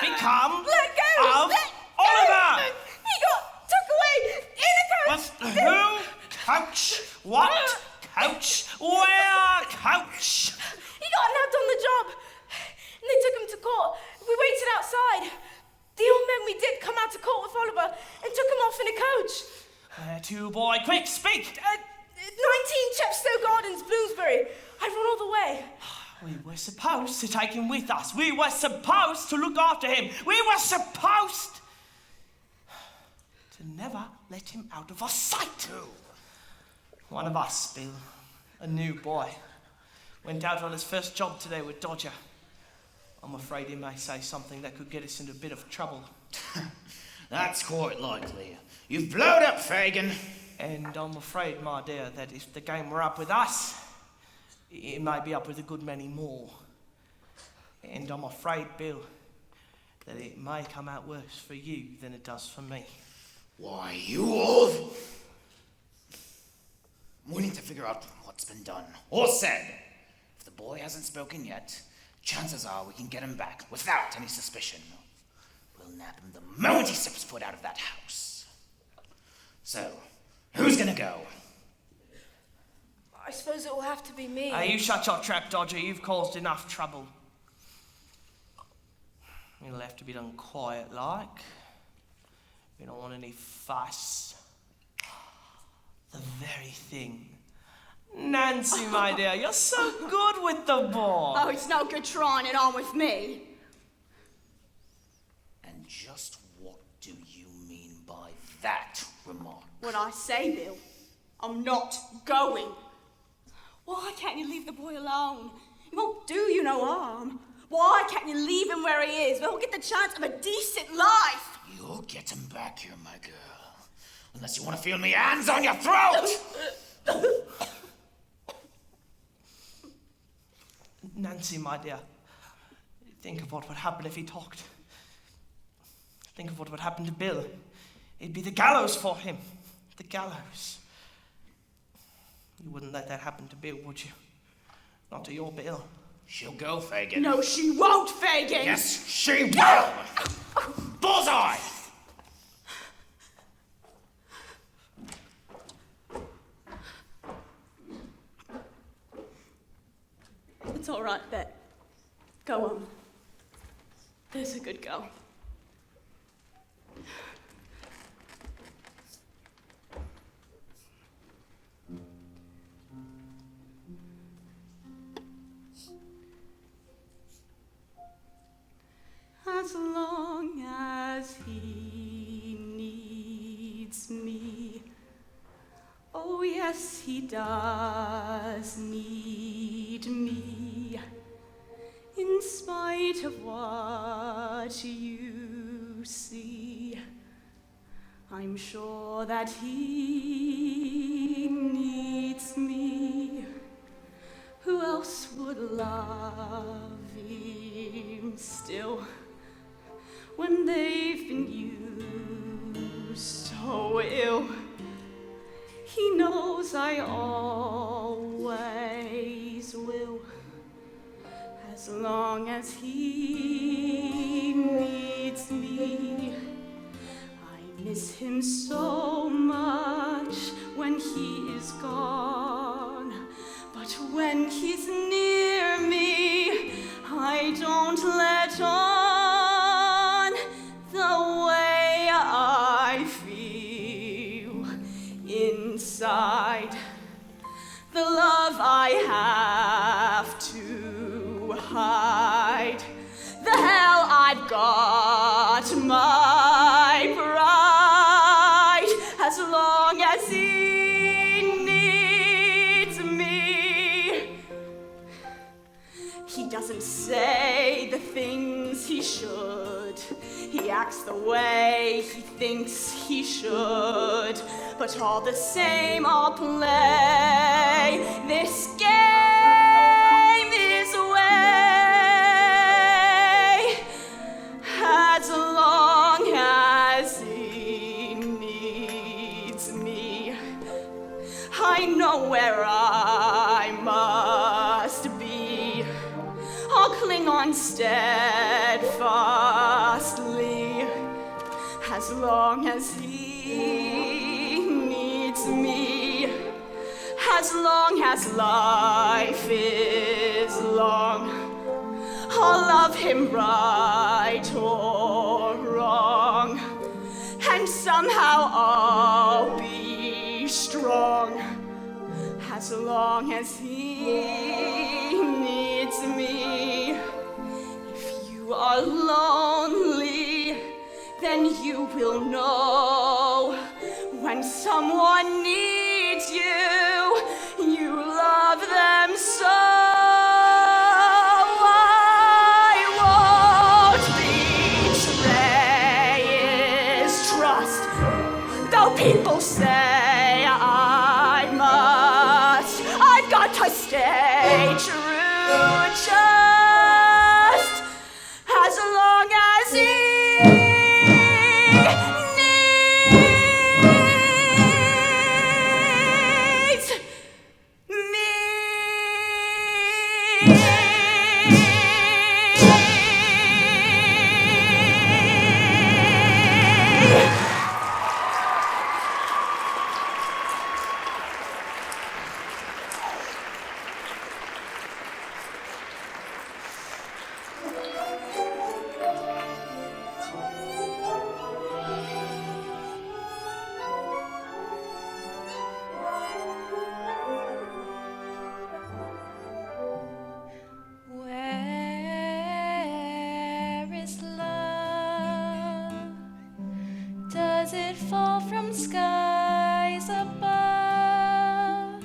become of Oliver? He got took away in a coach. Who? Coach? What? Coach? Where? Coach? He got nabbed on the job. And they took him to court. We waited outside. The old men we did come out to court with Oliver and took him off in a coach. Where to, boy? Quick, speak! 19 Chepstow Gardens, Bloomsbury. I run all the way. We were supposed to take him with us. We were supposed to look after him. We were supposed to never let him out of our sight. One of us, Bill, a new boy, went out on his first job today with Dodger. I'm afraid he may say something that could get us into a bit of trouble. That's quite likely. You've blowed up, Fagin. And I'm afraid, my dear, that if the game were up with us, it may be up with a good many more. And I'm afraid, Bill, that it may come out worse for you than it does for me. Why, you all... We need to figure out what's been done or said. If the boy hasn't spoken yet, chances are we can get him back without any suspicion. We'll nab him the moment he steps foot out of that house. So, who's gonna go? I suppose it will have to be me. You shut your trap, Dodger. You've caused enough trouble. It'll have to be done quiet-like. We don't want any fuss. The very thing. Nancy, my dear, you're so good with the ball. Oh, it's no good trying it on with me. And just what do you mean by that remark? What I say, Bill, I'm not going. Why can't you leave the boy alone? He won't do you no harm. Why can't you leave him where he is? We'll get the chance of a decent life. You'll get him back here, my girl. Unless you want to feel me hands on your throat! Nancy, my dear, think of what would happen if he talked. Think of what would happen to Bill. It'd be the gallows for him. The gallows. You wouldn't let that happen to Bill, would you? Not to your Bill. She'll go, Fagin. No, she won't, Fagin. Yes, she will! Bullseye! It's all right, Bet. Go on. There's a good girl. As long as he needs me. Oh, yes, he does need me. In spite of what you see, I'm sure that he needs me. Who else would love him still? When they've been used so ill, he knows I always will. As long as he needs me, I miss him so much when he is gone. But when he's near me, I don't let on. I feel inside, the love I have to hide, the hell I've got my pride, as long as he needs me. He doesn't say the things he should. He acts the way he thinks he should. But all the same, I'll play this game his way. As long as he needs me. I know where I must be. I'll cling on steadfastly as long as he needs me, as long as life is long. I'll love him right or wrong, and somehow I'll be strong as long as he needs me. If you are lonely, then you will know when someone needs you, you love them so. People say I must, I've got to stay true just as long as he needs me. Does it fall from skies above?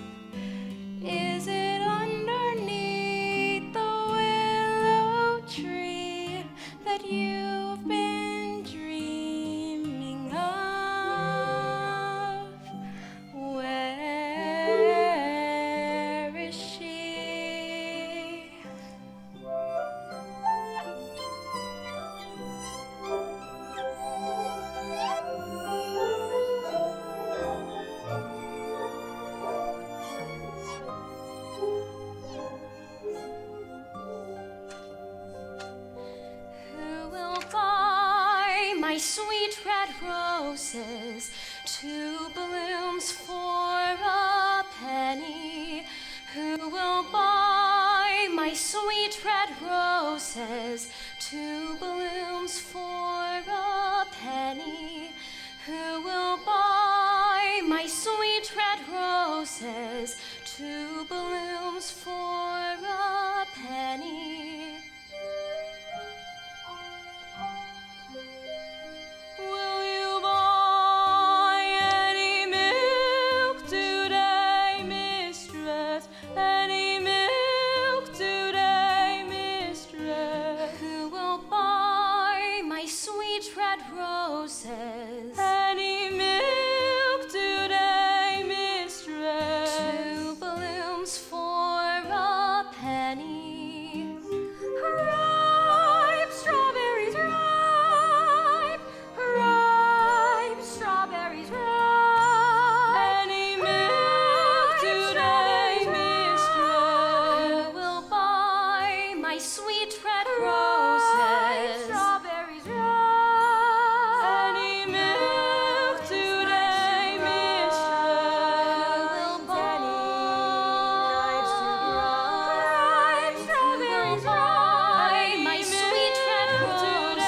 Is it underneath the willow tree that you've been dreaming of? Where is she? My sweet red roses, 2 blooms for a penny. Who will buy my sweet red roses, 2 blooms for a penny? Who will buy my sweet red roses, 2 blooms for a penny? Will you buy any milk today, mistress? Any milk today, mistress? Who will buy my sweet red roses? Any milk today, mistress? 2 blooms for a penny. Ripe strawberries, ripe, ripe strawberries, ripe. Any milk today, mistress? Who will buy my sweet red roses? Strawberries, ripe. Any milk today, mistress? Who will buy ripe strawberries, ripe. My sweet red roses,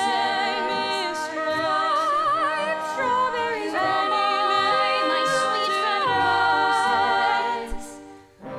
mistress. Ripe strawberries, ripe. My sweet red roses. Who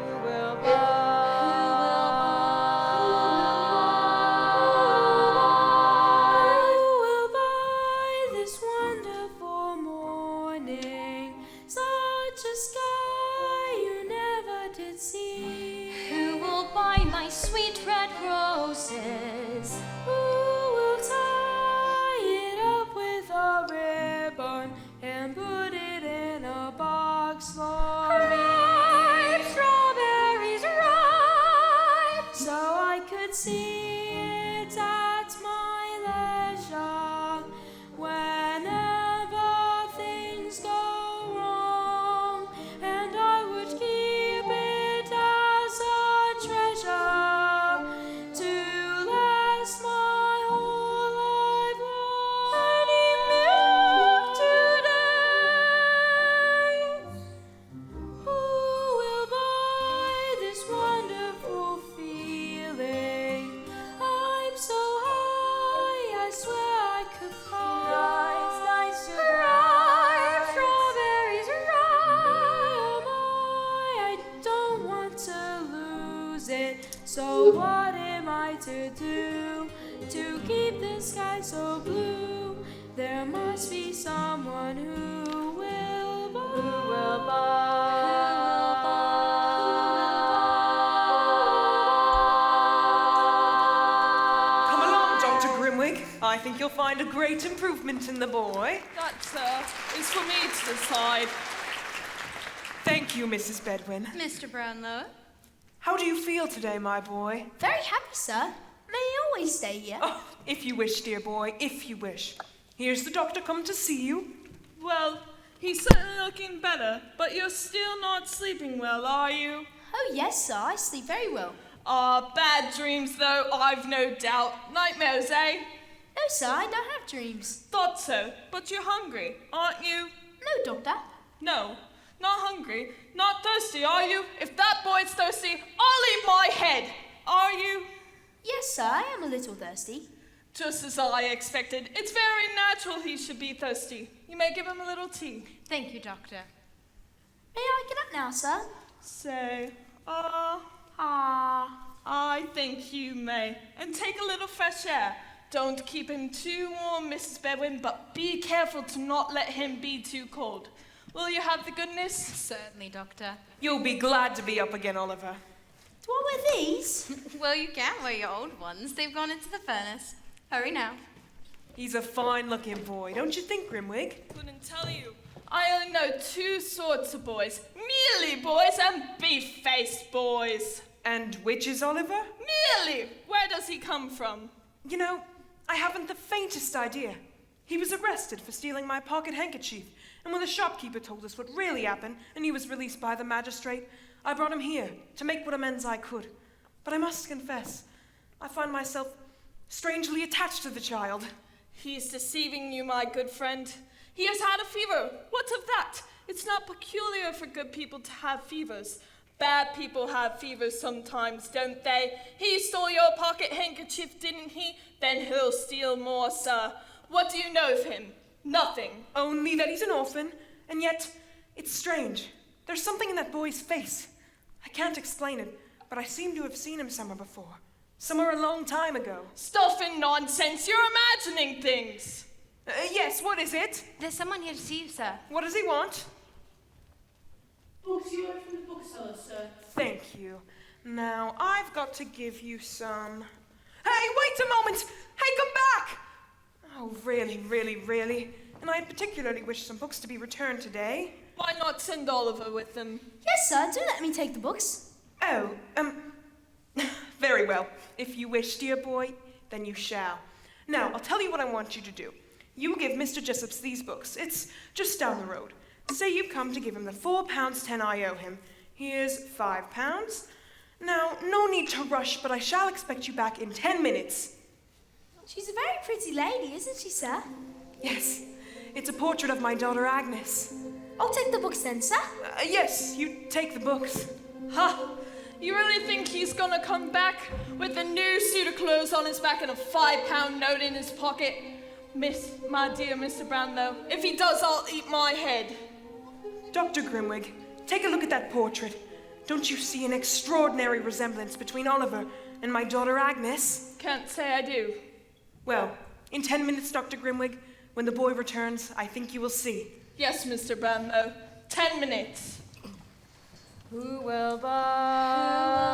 will buy this wonderful morning? Such a sky you never did see. Who will buy my sweet red roses? Who will tie it up with a ribbon and put it in a box for me? Ripe strawberries, ripe, so I could see it at my leisure. Whenever things go wrong, and I would give to do to keep the sky so blue? There must be someone who will buy. Who will Come along, Dr. Grimwig. I think you'll find a great improvement in the boy. That is for me to decide. Thank you, Mrs. Bedwin. Mr. Brownlow? How do you feel today, my boy? Very happy, sir. May I always stay here? Oh, if you wish, dear boy, if you wish. Here's the doctor come to see you. Well, he's certainly looking better, but you're still not sleeping well, are you? Oh, yes, sir. I sleep very well. Bad dreams, though, I've no doubt. Nightmares, eh? No, sir. I don't have dreams. Thought so, but you're hungry, aren't you? No, doctor. No, not hungry, not thirsty, are you? If that boy's thirsty, I'll eat my head. Are you? Yes, sir. I am a little thirsty. Just as I expected. It's very natural he should be thirsty. You may give him a little tea. Thank you, Doctor. May I get up now, sir? Say, I think you may. And take a little fresh air. Don't keep him too warm, Mrs. Bedwin, but be careful to not let him be too cold. Will you have the goodness? Certainly, Doctor. You'll be glad to be up again, Oliver. Do I wear these? Well, you can't wear your old ones. They've gone into the furnace. Hurry now. He's a fine-looking boy, don't you think, Grimwig? Couldn't tell you. I only know two sorts of boys. Mealy boys and beef-faced boys. And which is Oliver? Mealy! Where does he come from? You know, I haven't the faintest idea. He was arrested for stealing my pocket handkerchief, and when the shopkeeper told us what really happened and he was released by the magistrate, I brought him here to make what amends I could. But I must confess, I find myself strangely attached to the child. He's deceiving you, my good friend. He has had a fever. What of that? It's not peculiar for good people to have fevers. Bad people have fevers sometimes, don't they? He stole your pocket handkerchief, didn't he? Then he'll steal more, sir. What do you know of him? Nothing. Only that he's an orphan, and yet it's strange. There's something in that boy's face. I can't explain it, but I seem to have seen him somewhere before. Somewhere a long time ago. Stuff and nonsense. You're imagining things. Yes, what is it? There's someone here to see you, sir. What does he want? Books you read from the bookseller, sir. Thank you. Now, I've got to give you some... Hey, wait a moment! Hey, come back! Oh, really? And I particularly wish some books to be returned today. Why not send Oliver with them? Yes, sir. Do let me take the books. Oh, very well. If you wish, dear boy, then you shall. Now, I'll tell you what I want you to do. You give Mr. Jessops these books. It's just down the road. Say you've come to give him the £4.10 I owe him. Here's £5. Now, no need to rush, but I shall expect you back in 10 minutes. She's a very pretty lady, isn't she, sir? Yes, it's a portrait of my daughter Agnes. I'll take the books then, sir. Yes, you take the books. Ha! You really think he's gonna come back with a new suit of clothes on his back and a £5 note in his pocket? My dear Mr. Brownlow, if he does, I'll eat my head. Dr. Grimwig, take a look at that portrait. Don't you see an extraordinary resemblance between Oliver and my daughter Agnes? Can't say I do. Well, in 10 minutes, Dr. Grimwig, when the boy returns, I think you will see. Yes, Mr. Brownlow. 10 minutes. Who will buy?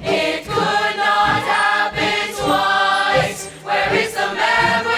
It could not happen twice. Where is the memory?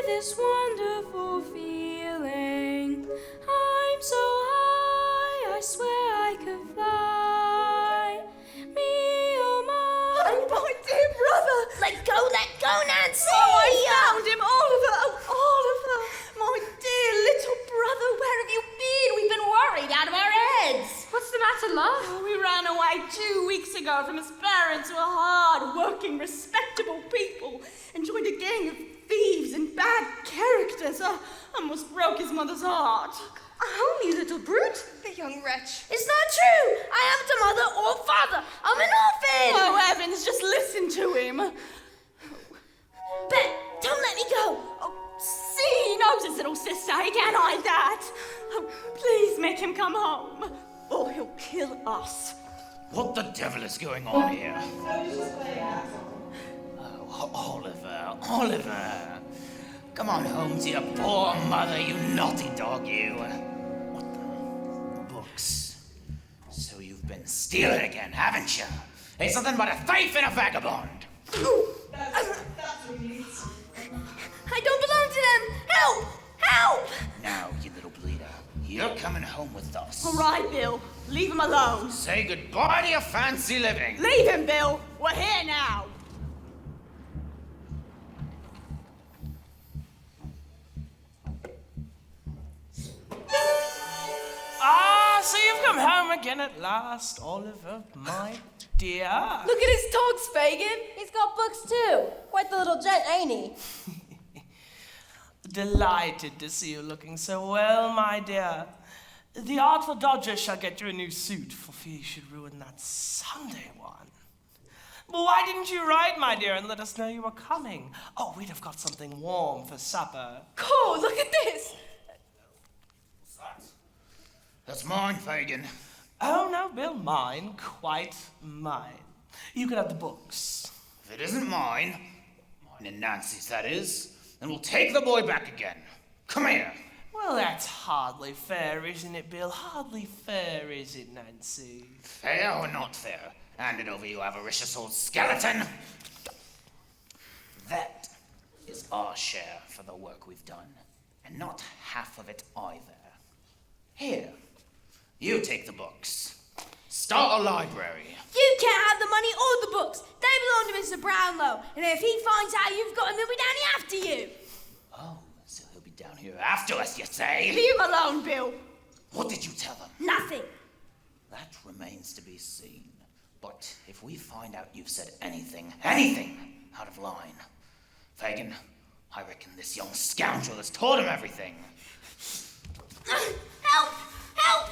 This wonderful feeling. I'm so high, I swear I could fly. Me, oh my. Oh, my dear brother! Let go, Nancy! Oh, I found him, Oliver! Oh, Oliver! My dear little brother, where have you been? We've been worried out of our heads. What's the matter, love? Oh, we ran away 2 weeks ago from his parents, who are hard-working, respectable people, and joined a gang of thieves and bad characters. Almost broke his mother's heart. Oh, you little brute. The young wretch. It's not true. I haven't a mother or father. I'm an orphan. Oh, heavens, just listen to him. Bet, don't let me go. Oh, see, he knows his little sister. He can't hide that. Oh, please make him come home, or he'll kill us. What the devil is going on here? Oliver. Come on home to your poor mother, you naughty dog, you. What the? Books. So you've been stealing again, haven't you? It's nothing but a thief and a vagabond. I don't belong to them. Help! Help! Now, you little bleeder, you're coming home with us. All right, Bill. Leave him alone. Say goodbye to your fancy living. Leave him, Bill. We're here now. So you've come home again at last, Oliver, my dear. Look at his dogs, Fagin. He's got books too. Quite the little gent, ain't he? Delighted to see you looking so well, my dear. The Artful Dodger shall get you a new suit, for fear you should ruin that Sunday one. But why didn't you write, my dear, and let us know you were coming? Oh, we'd have got something warm for supper. Cool, look at this. That's mine, Fagin. Oh, no, Bill, mine. Quite mine. You can have the books. If it isn't mine and Nancy's, that is, then we'll take the boy back again. Come here. Well, that's hardly fair, isn't it, Bill? Hardly fair, is it, Nancy? Fair or not fair? Hand it over, you avaricious old skeleton. That is our share for the work we've done, and not half of it either. Here. You take the books. Start a library. You can't have the money or the books. They belong to Mr. Brownlow. And if he finds out you've got him, he'll be down here after you. Oh, so he'll be down here after us, you say? Leave him alone, Bill. What did you tell them? Nothing. That remains to be seen. But if we find out you've said anything out of line, Fagin, I reckon this young scoundrel has told him everything. Help! Help!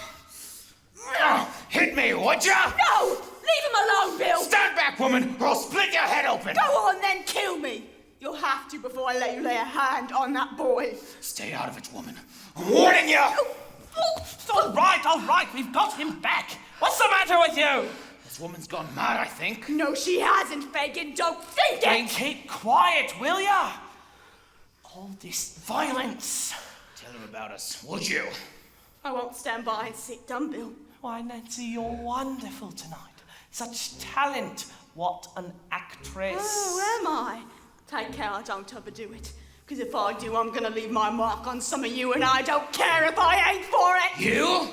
Hit me, would ya? No! Leave him alone, Bill! Stand back, woman, or I'll split your head open! Go on, then kill me! You'll have to before I let you lay a hand on that boy. Stay out of it, woman. I'm warning you! All right, we've got him back. What's the matter with you? This woman's gone mad, I think. No, she hasn't, Fagin. Don't think it! Then keep quiet, will ya? All this violence. Tell her about us, would you? I won't stand by and sit dumb, Bill. Why, Nancy, you're wonderful tonight. Such talent. What an actress. Oh, am I? Take care I don't overdo it. Because if I do, I'm going to leave my mark on some of you, and I don't care if I ain't for it. You?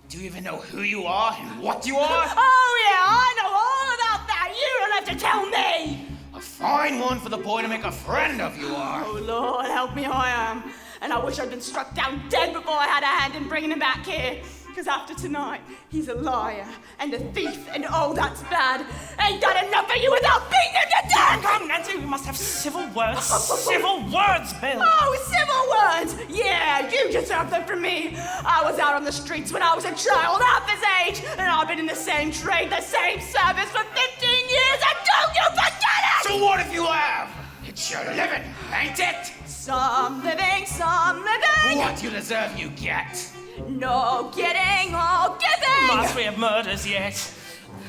Do you even know who you are and what you are? Oh, yeah, I know all about that. You don't have to tell me. A fine one for the boy to make a friend of you are. Oh, Lord, help me, I am. And I wish I'd been struck down dead before I had a hand in bringing him back here. Because after tonight, he's a liar and a thief, and oh, that's bad. Ain't that enough for you without beating him to death? Come, Nancy, we must have civil words. Civil words, Bill. Oh, civil words! Yeah, you deserve them from me. I was out on the streets when I was a child, half his age, and I've been in the same trade, the same service for 15 years, and don't you forget it! So what if you have? It's your living, ain't it? Some living, some living. What you deserve, you get. No getting or giving. Must we have murders yet?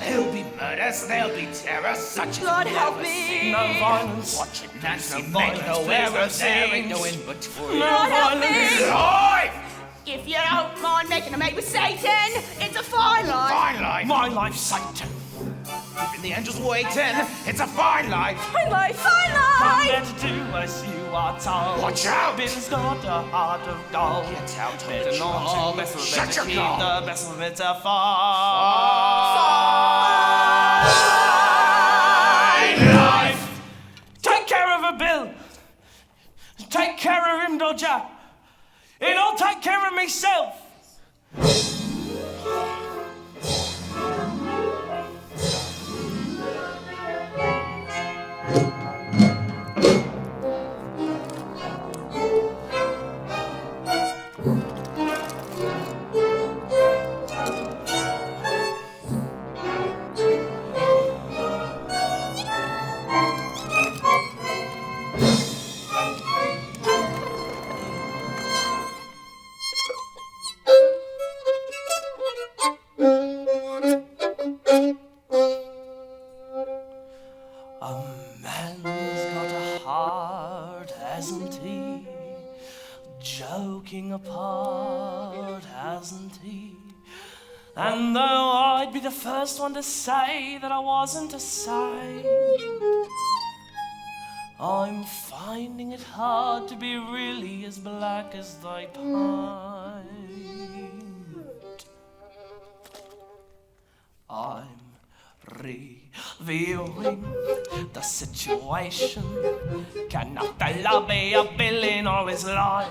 There'll be murders, there'll be terror, such as Lord you've help never me. seen. No violence. Watch it, Nancy, No make violence, no please, error, no there ain't no scenes. in between. No Lord help violence. me. Life! If you don't mind making a mate with Satan, it's a fine life. Fine life! My life's Satan. Keeping the angels waiting, it's a fine life! Fine life. Fine Come life. there to do as you are told. Watch out! Bill's got a heart of gold. Get out of Better the not job. to mess with Shut it to your keep gob. the best of it to fine life. Take care of her, Bill. Take care of him, Dodger. And I'll take care of myself. A man's got a heart, hasn't he? Joking apart, hasn't he? And though I'd be the first one to say that I wasn't a saint, I'm finding it hard to be really as black as thy pint. I'm reviewing the situation. Cannot the love be a bill in all his life?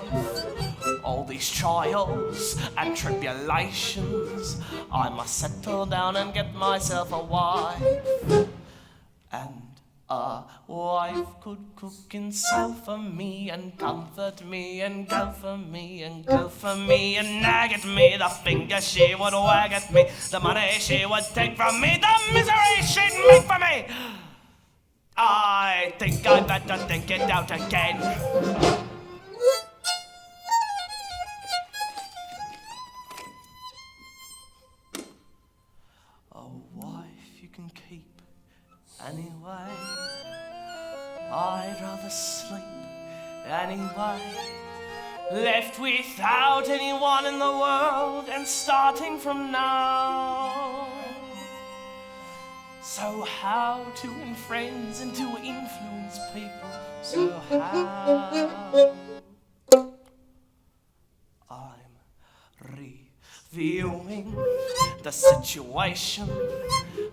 All these trials and tribulations, I must settle down and get myself a wife. And a wife could cook and sew for me and comfort me and go for me and go for me and nag at me. The finger she would wag at me, the money she would take from me, the misery she'd make for me. I think I'd better think it out again. A wife you can keep anyway. I'd rather sleep anyway. Left without anyone in the world and starting from now. So how to win friends and to influence people? So how? I'm reviewing the situation.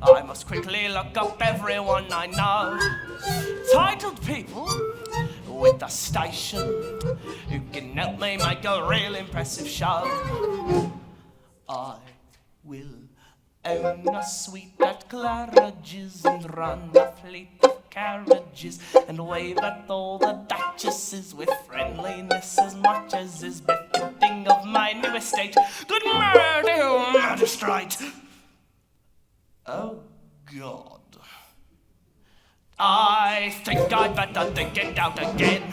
I must quickly look up everyone I know. Titled people with the station who can help me make a real impressive show. I will own a suite at Claridge's and run a fleet of carriages and wave at all the duchesses with friendliness as much as is befitting of my new estate. Good murder, magistrate. Oh, God. I think I'd better think it out again.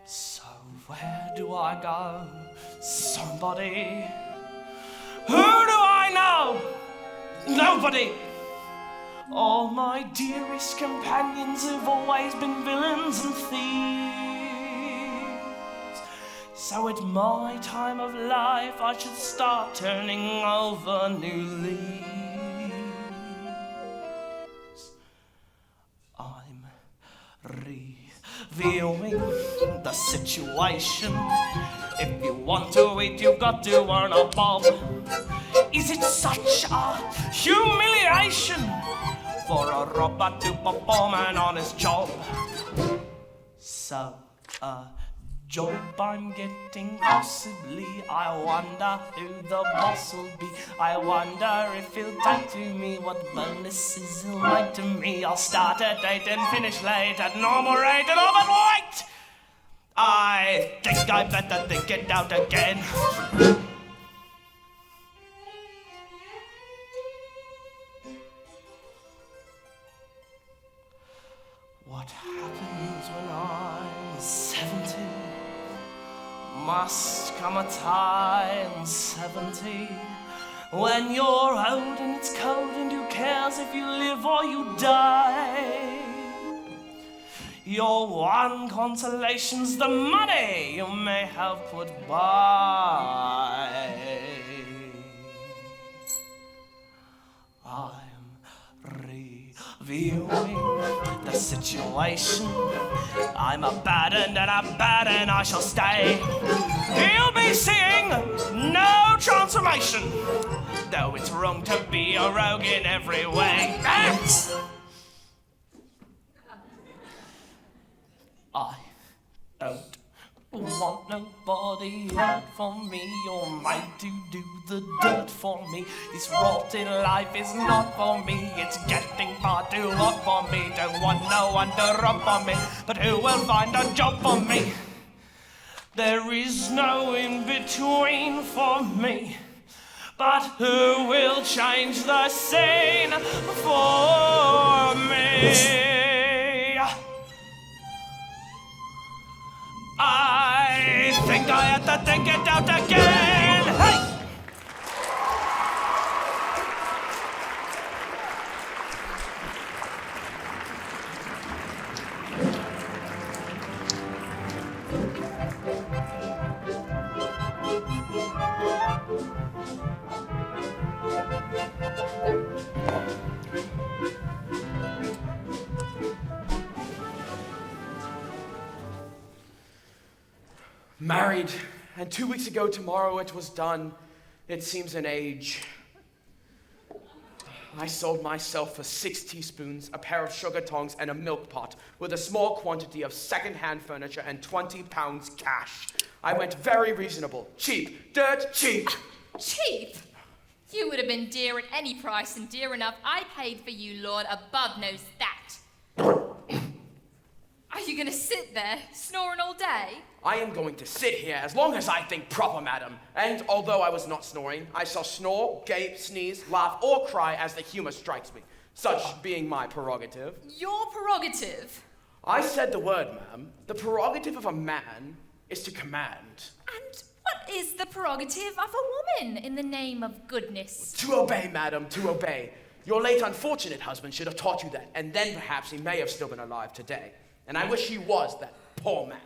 So where do I go? Somebody. Who do I know? Nobody. All my dearest companions have always been villains and thieves. So at my time of life I should start turning over new leaves. I'm reviewing the situation. If you want to eat, you've got to earn a bob. Is it such a humiliation for a robber to perform an honest job? So, job I'm getting possibly. I wonder who the boss will be. I wonder if he'll take to me, what bonuses he'll make to me. I'll start at 8 and finish late at normal rate and all but wait! I think I better think it out again. must come a time, 70, when you're old and it's cold and who cares if you live or you die. Your one consolation's the money you may have put by. I'm reviewing the situation. I'm a bad and I'm bad and I shall stay. You'll be seeing no transformation, though it's wrong to be a rogue in every way. I don't want nobody hurt for me or made to do the dirt for me. This rotten life is not for me. It's getting far too hot for me. Don't want no one to rub on me, but who will find a job for me? There is no in-between for me, but who will change the scene for me? I think I have to think it out again. Hey! Married, and 2 weeks ago tomorrow it was done. It seems an age. I sold myself for 6 teaspoons, a pair of sugar tongs, and a milk pot, with a small quantity of second-hand furniture and 20 pounds cash. I went very reasonable. Cheap. Dirt cheap. Cheap? You would have been dear at any price, and dear enough I paid for you, Lord, above knows that. Are you gonna sit there, snoring all day? I am going to sit here as long as I think proper, madam. And although I was not snoring, I shall snore, gape, sneeze, laugh, or cry as the humor strikes me, such being my prerogative. Your prerogative? I said the word, ma'am. The prerogative of a man is to command. And what is the prerogative of a woman, in the name of goodness? To obey, madam, to obey. Your late unfortunate husband should have taught you that, and then perhaps he may have still been alive today. And I wish he was, that poor man.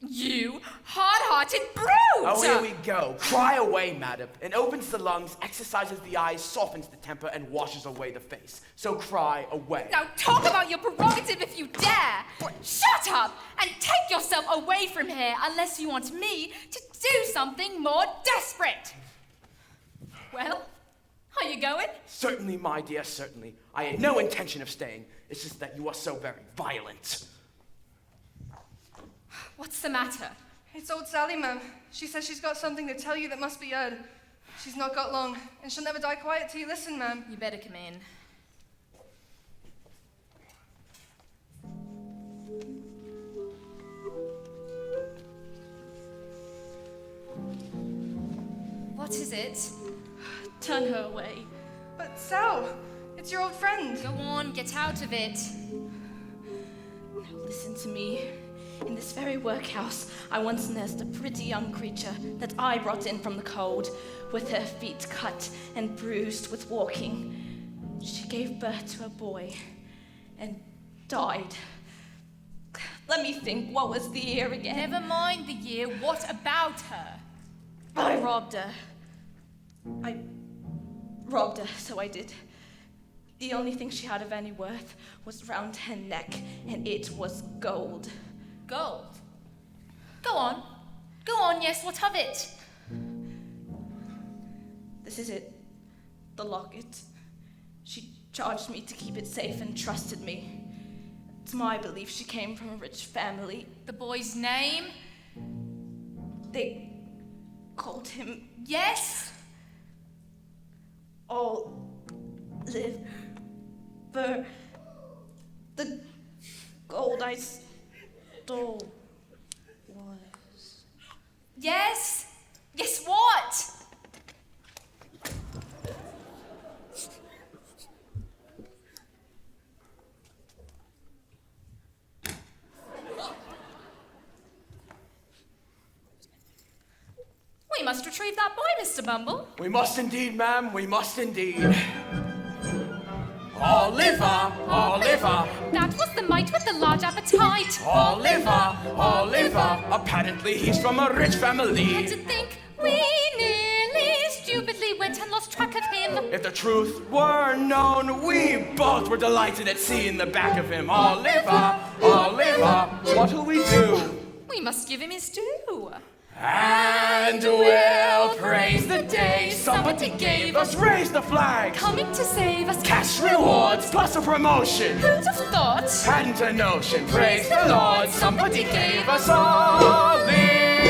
You hard-hearted brute! Oh, here we go. Cry away, madam. It opens the lungs, exercises the eyes, softens the temper, and washes away the face. So cry away. Now talk about your prerogative if you dare! Shut up and take yourself away from here unless you want me to do something more desperate! Well, are you going? Certainly, my dear, certainly. I had no intention of staying. It's just that you are so very violent. What's the matter? It's old Sally, ma'am. She says she's got something to tell you that must be heard. She's not got long, and she'll never die quiet till you listen, ma'am. You better come in. What is it? Turn her away. But Sal, it's your old friend. Go on, get out of it. Now listen to me. In this very workhouse, I once nursed a pretty young creature that I brought in from the cold, with her feet cut and bruised with walking. She gave birth to a boy and died. Let me think, what was the year again? Never mind the year, what about her? I robbed her. I robbed her, so I did. The only thing she had of any worth was round her neck, and it was gold. Gold? Go on. Go on, yes, what of it? This is it. The locket. She charged me to keep it safe and trusted me. It's my belief she came from a rich family. The boy's name? They called him... Yes? Oliver. The gold I stole was... Yes? Yes, what? We must retrieve that boy, Mr. Bumble. We must indeed, ma'am. We must indeed. Oliver, Oliver. That was the mite with the large appetite. Oliver, Oliver. Apparently he's from a rich family. And to think we nearly stupidly went and lost track of him. If the truth were known, we both were delighted at seeing the back of him. Oliver, Oliver. What'll we do? We must give him his due. And we'll praise the day somebody gave us. Raise the flag. Coming to save us. Cash rewards plus a promotion. Who'd have thought? Hadn't a notion. Praise the Lord, somebody gave us Oliver.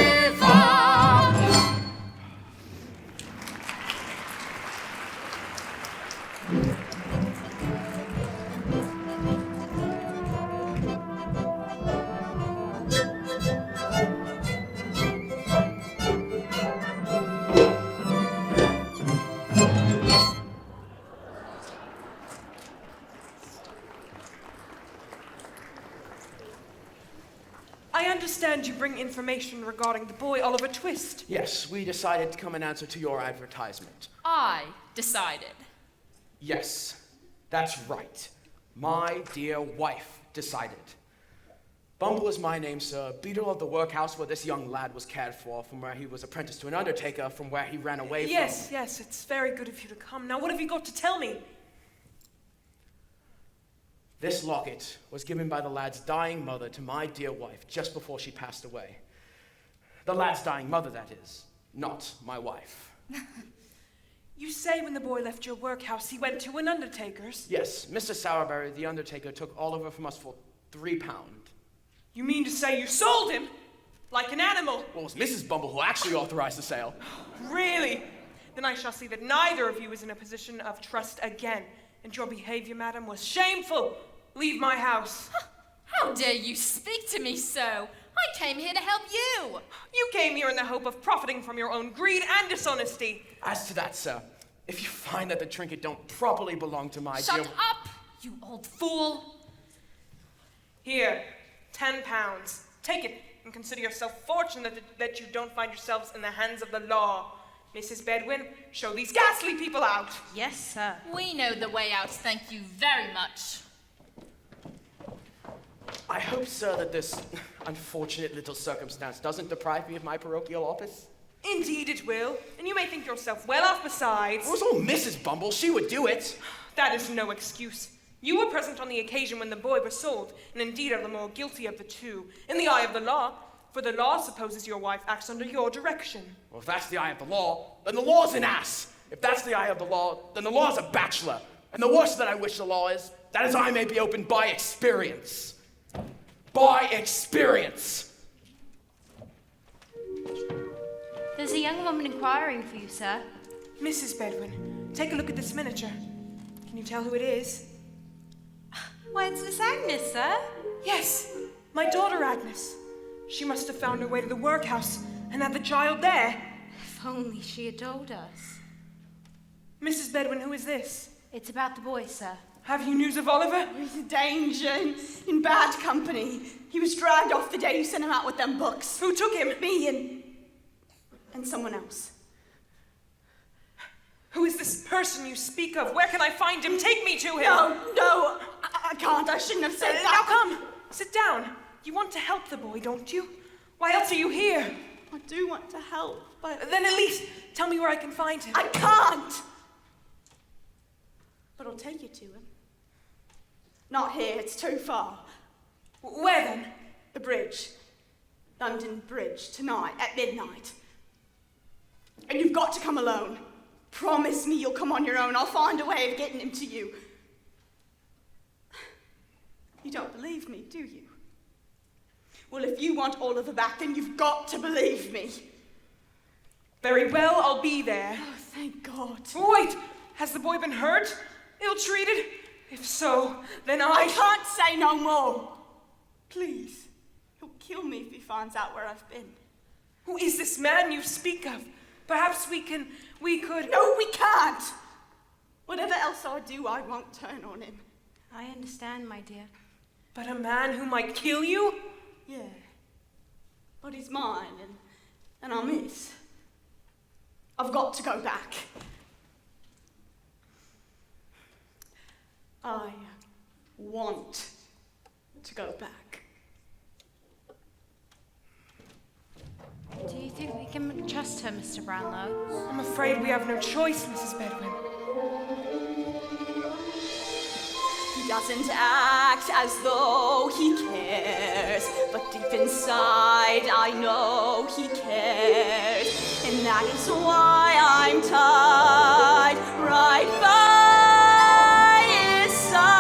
I understand you bring information regarding the boy Oliver Twist. Yes, we decided to come in answer to your advertisement. I decided. Yes, that's right. My dear wife decided. Bumble is my name, sir. Beadle of the workhouse where this young lad was cared for, from where he was apprenticed to an undertaker, from where he ran away Yes, it's very good of you to come. Now, what have you got to tell me? This locket was given by the lad's dying mother to my dear wife just before she passed away. The lad's dying mother, that is, not my wife. You say when the boy left your workhouse, he went to an undertaker's? Yes, Mr. Sourberry, the undertaker, took Oliver from us for £3. You mean to say you sold him? Like an animal? Well, it was Mrs. Bumble who actually authorized the sale. Really? Then I shall see that neither of you is in a position of trust again. And your behavior, madam, was shameful. Leave my house. How dare you speak to me so? I came here to help you. You came here in the hope of profiting from your own greed and dishonesty. As to that, sir, if you find that the trinket don't properly belong to my Shut dear... up, you old fool. Here, £10. Take it and consider yourself fortunate that you don't find yourselves in the hands of the law. Mrs. Bedwin, show these ghastly people out. Yes, sir. We know the way out, thank you very much. I hope, sir, that this unfortunate little circumstance doesn't deprive me of my parochial office. Indeed it will, and you may think yourself well off besides. It was all Mrs. Bumble. She would do it. That is no excuse. You were present on the occasion when the boy was sold, and indeed are the more guilty of the two, in the eye of the law, for the law supposes your wife acts under your direction. Well, if that's the eye of the law, then the law's an ass. If that's the eye of the law, then the law's a bachelor. And the worst that I wish the law is, that his eye may be opened by experience. By experience. There's a young woman inquiring for you, sir. Mrs. Bedwin, take a look at this miniature. Can you tell who it is? Why, it's Miss Agnes, sir. Yes, my daughter Agnes. She must have found her way to the workhouse and had the child there. If only she had told us. Mrs. Bedwin, who is this? It's about the boy, sir. Have you news of Oliver? He's in danger, in bad company. He was dragged off the day you sent him out with them books. Who took him? Me and someone else. Who is this person you speak of? Where can I find him? Take me to him. No, I can't. I shouldn't have said that. Now come, sit down. You want to help the boy, don't you? Why else are you here? I do want to help, but... Then at least tell me where I can find him. I can't! But I'll take you to him. Not here, it's too far. Where then? The bridge. London Bridge, tonight, at midnight. And you've got to come alone. Promise me you'll come on your own. I'll find a way of getting him to you. You don't believe me, do you? Well, if you want Oliver back, then you've got to believe me. Very well, I'll be there. Oh, thank God. Wait, has the boy been hurt? Ill-treated? If so, then I can't say no more. Please. He'll kill me if he finds out where I've been. Who is this man you speak of? Perhaps we could... No, we can't! Whatever else I do, I won't turn on him. I understand, my dear. But a man who might kill you? Yeah. But he's mine, and I'm his. I've got to go back. I want to go back. Do you think we can trust her, Mr. Brownlow? I'm afraid we have no choice, Mrs. Bedwin. He doesn't act as though he cares, but deep inside I know he cares, and that is why I'm tied right by his side.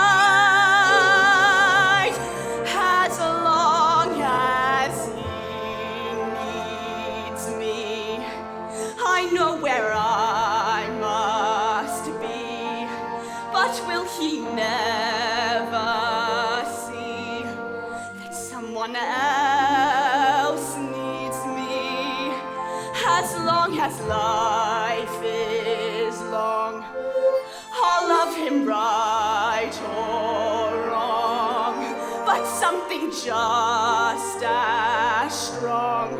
As long as he needs me, I know where I must be, but will he never see that someone else needs me? As long as life is long, I'll love him right or wrong, but something just as strong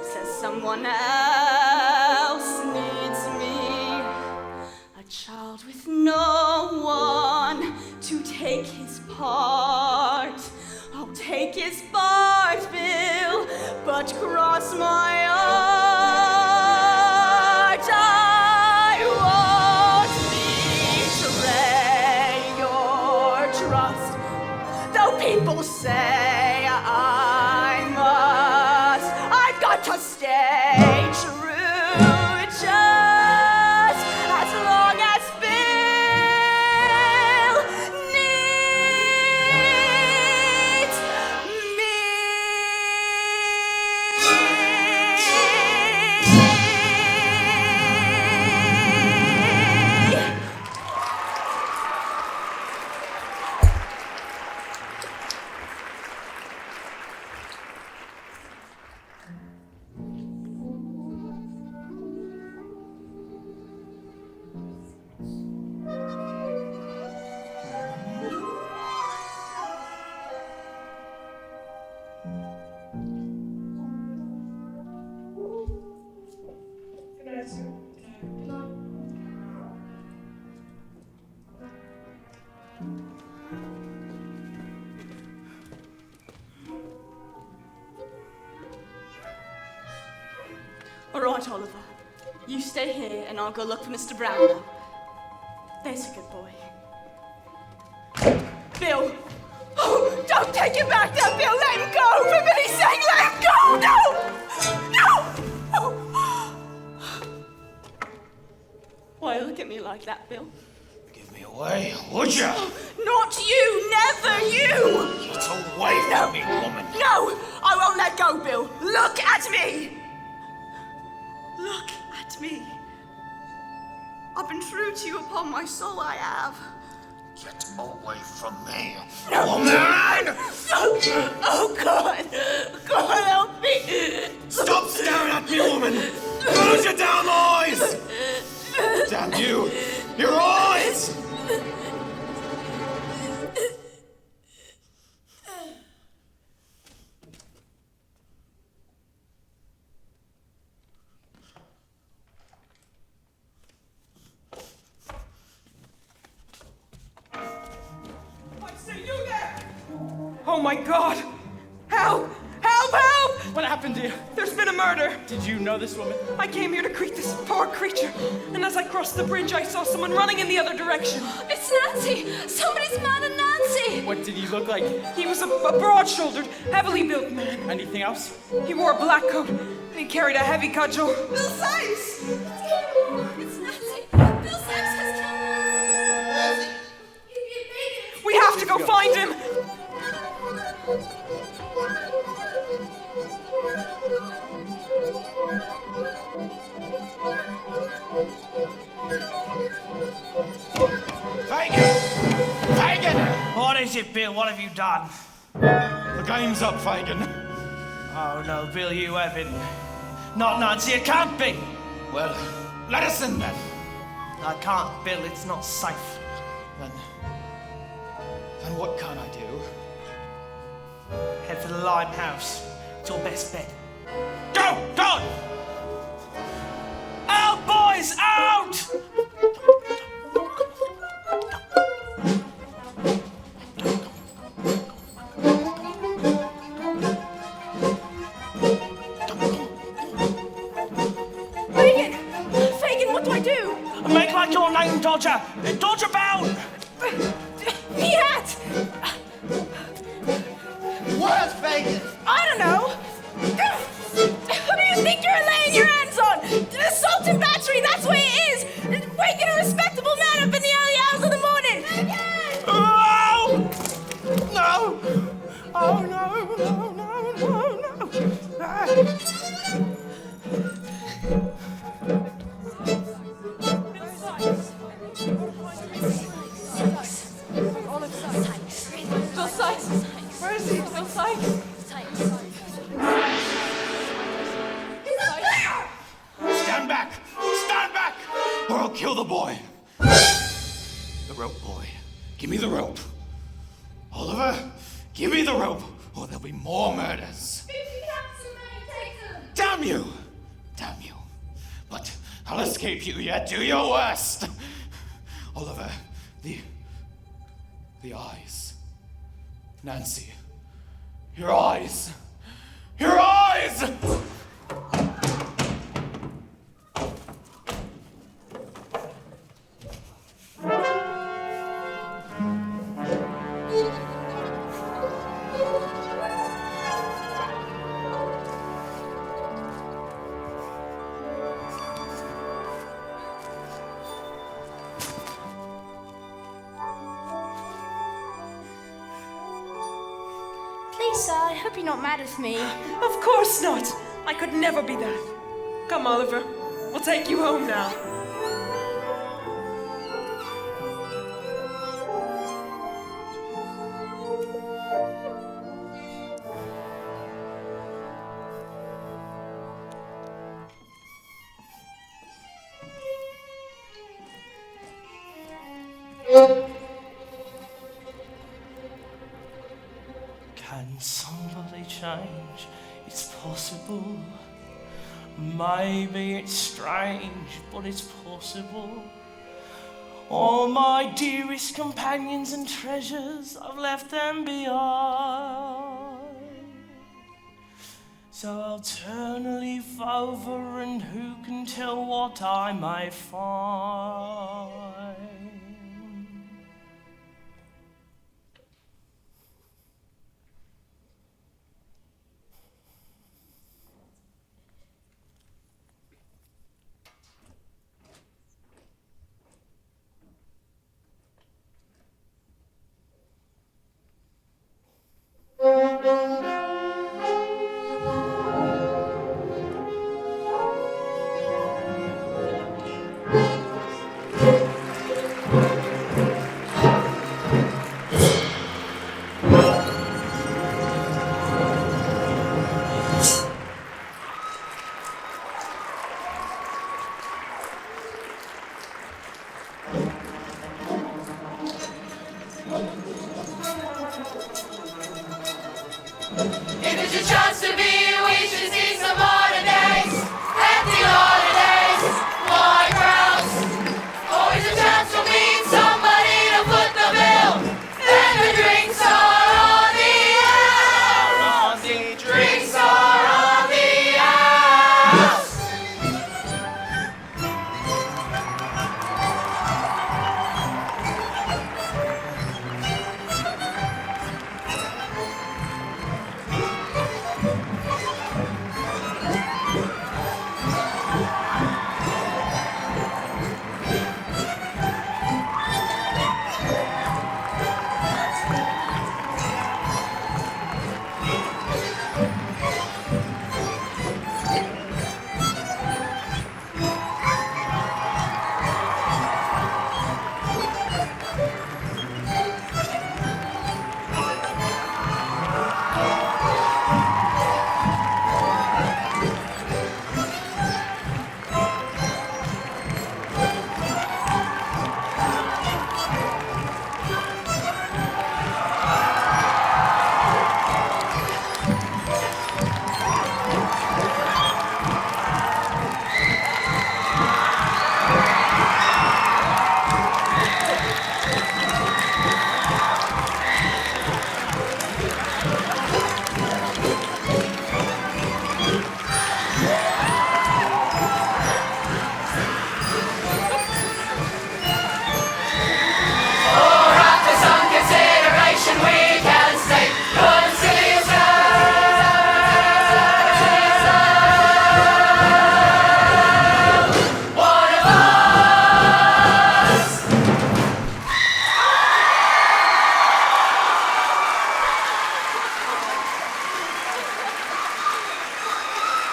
says someone else needs me. A child with no one to take his part. I'll take his part, Bill, but cross my heart. I won't betray your trust, though people say I must. I've got to stay true, just as long as Bill needs me. All right, Oliver. You stay here and I'll go look for Mr. Brownlow. There's a good boy. Bill! Oh, don't take him back there, Bill! Let him go! For pity's sake, let him go! No! No! Why look at me like that, Bill? Give me away, would ya? Not you! Never you! Get away from me, woman. No! I won't let go, Bill! Look at me! Look at me. I've been true to you upon my soul, I have. Get away from me, No. woman! Oh, God! God, help me! Stop staring at me, woman! Close your damn eyes! Damn you! Your eyes! Oh my God! Help! Help! Help! What happened to you? There's been a murder. Did you know this woman? I came here to greet this poor creature, and as I crossed the bridge, I saw someone running in the other direction. It's Nancy! Somebody's murdered Nancy! What did he look like? He was a broad-shouldered, heavily built man. Anything else? He wore a black coat, and he carried a heavy cudgel. Bill Sykes! It's Nancy! Bill Sykes has killed Nancy! We have to go find him! Fagin! What is it, Bill? What have you done? The game's up, Fagin. Oh no, Bill, you haven't. Not Nancy, it can't be! Well, let us in then. I can't, Bill, it's not safe. Then what can I do? Head for the limehouse. It's your best bet. Go! Go! Help! Fagin, what do I do? Make like your name, Dodger. Dodge about. The hat! Where's Fagin? I don't know. Who do you think you're laying your hands on? Assault and battery, that's what it is. Waking a respectable man up in the early hours of the morning. Oh! No! Oh, no, no, no, no, no. Bill Sykes. Where is he? Bill Sykes. Stand back! Stand back! Or I'll kill the boy. The rope, boy. Give me the rope. Oliver, give me the rope, or there'll be more murders. Damn you! Damn you. But I'll escape you yet. Do your worst. Oliver, the eyes. Nancy, your eyes. Your eyes! Please, sir, I hope you're not mad with me. Of course not. I could never be that. Come, Oliver. We'll take you home now. Can somebody change? It's possible. Maybe it's strange, but it's possible. All my dearest companions and treasures, I've left them behind. So I'll turn a leaf over, and who can tell what I may find?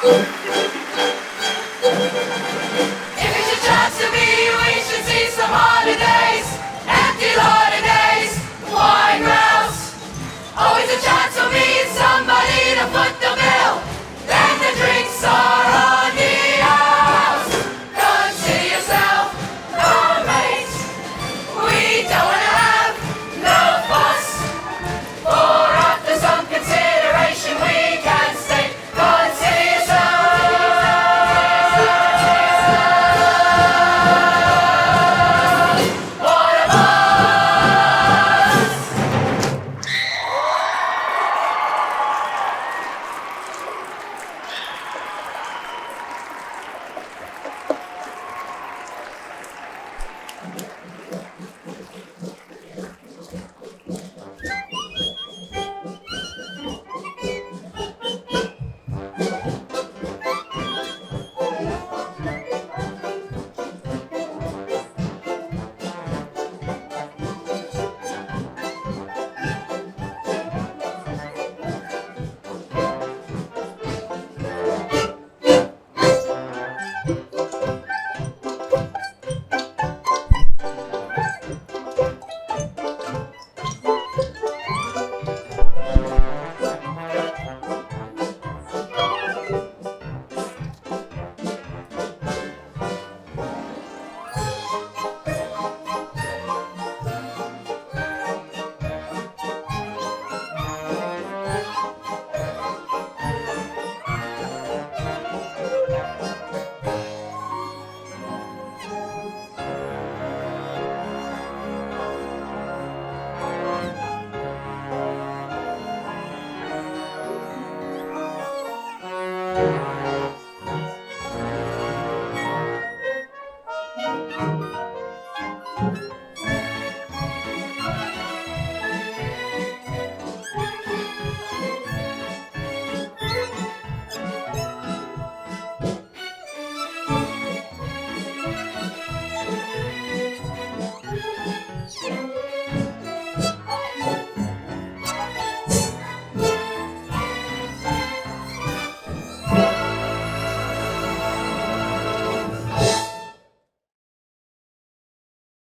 If it's your chance to be, we should see some holidays. Empty holidays, wine grouse. Always a chance to meet somebody to foot the bill. Then the drinks are on the house. Consider yourself our mate. We don't want to have no fuss. For after some consideration we can stay. Consider yourself one of us.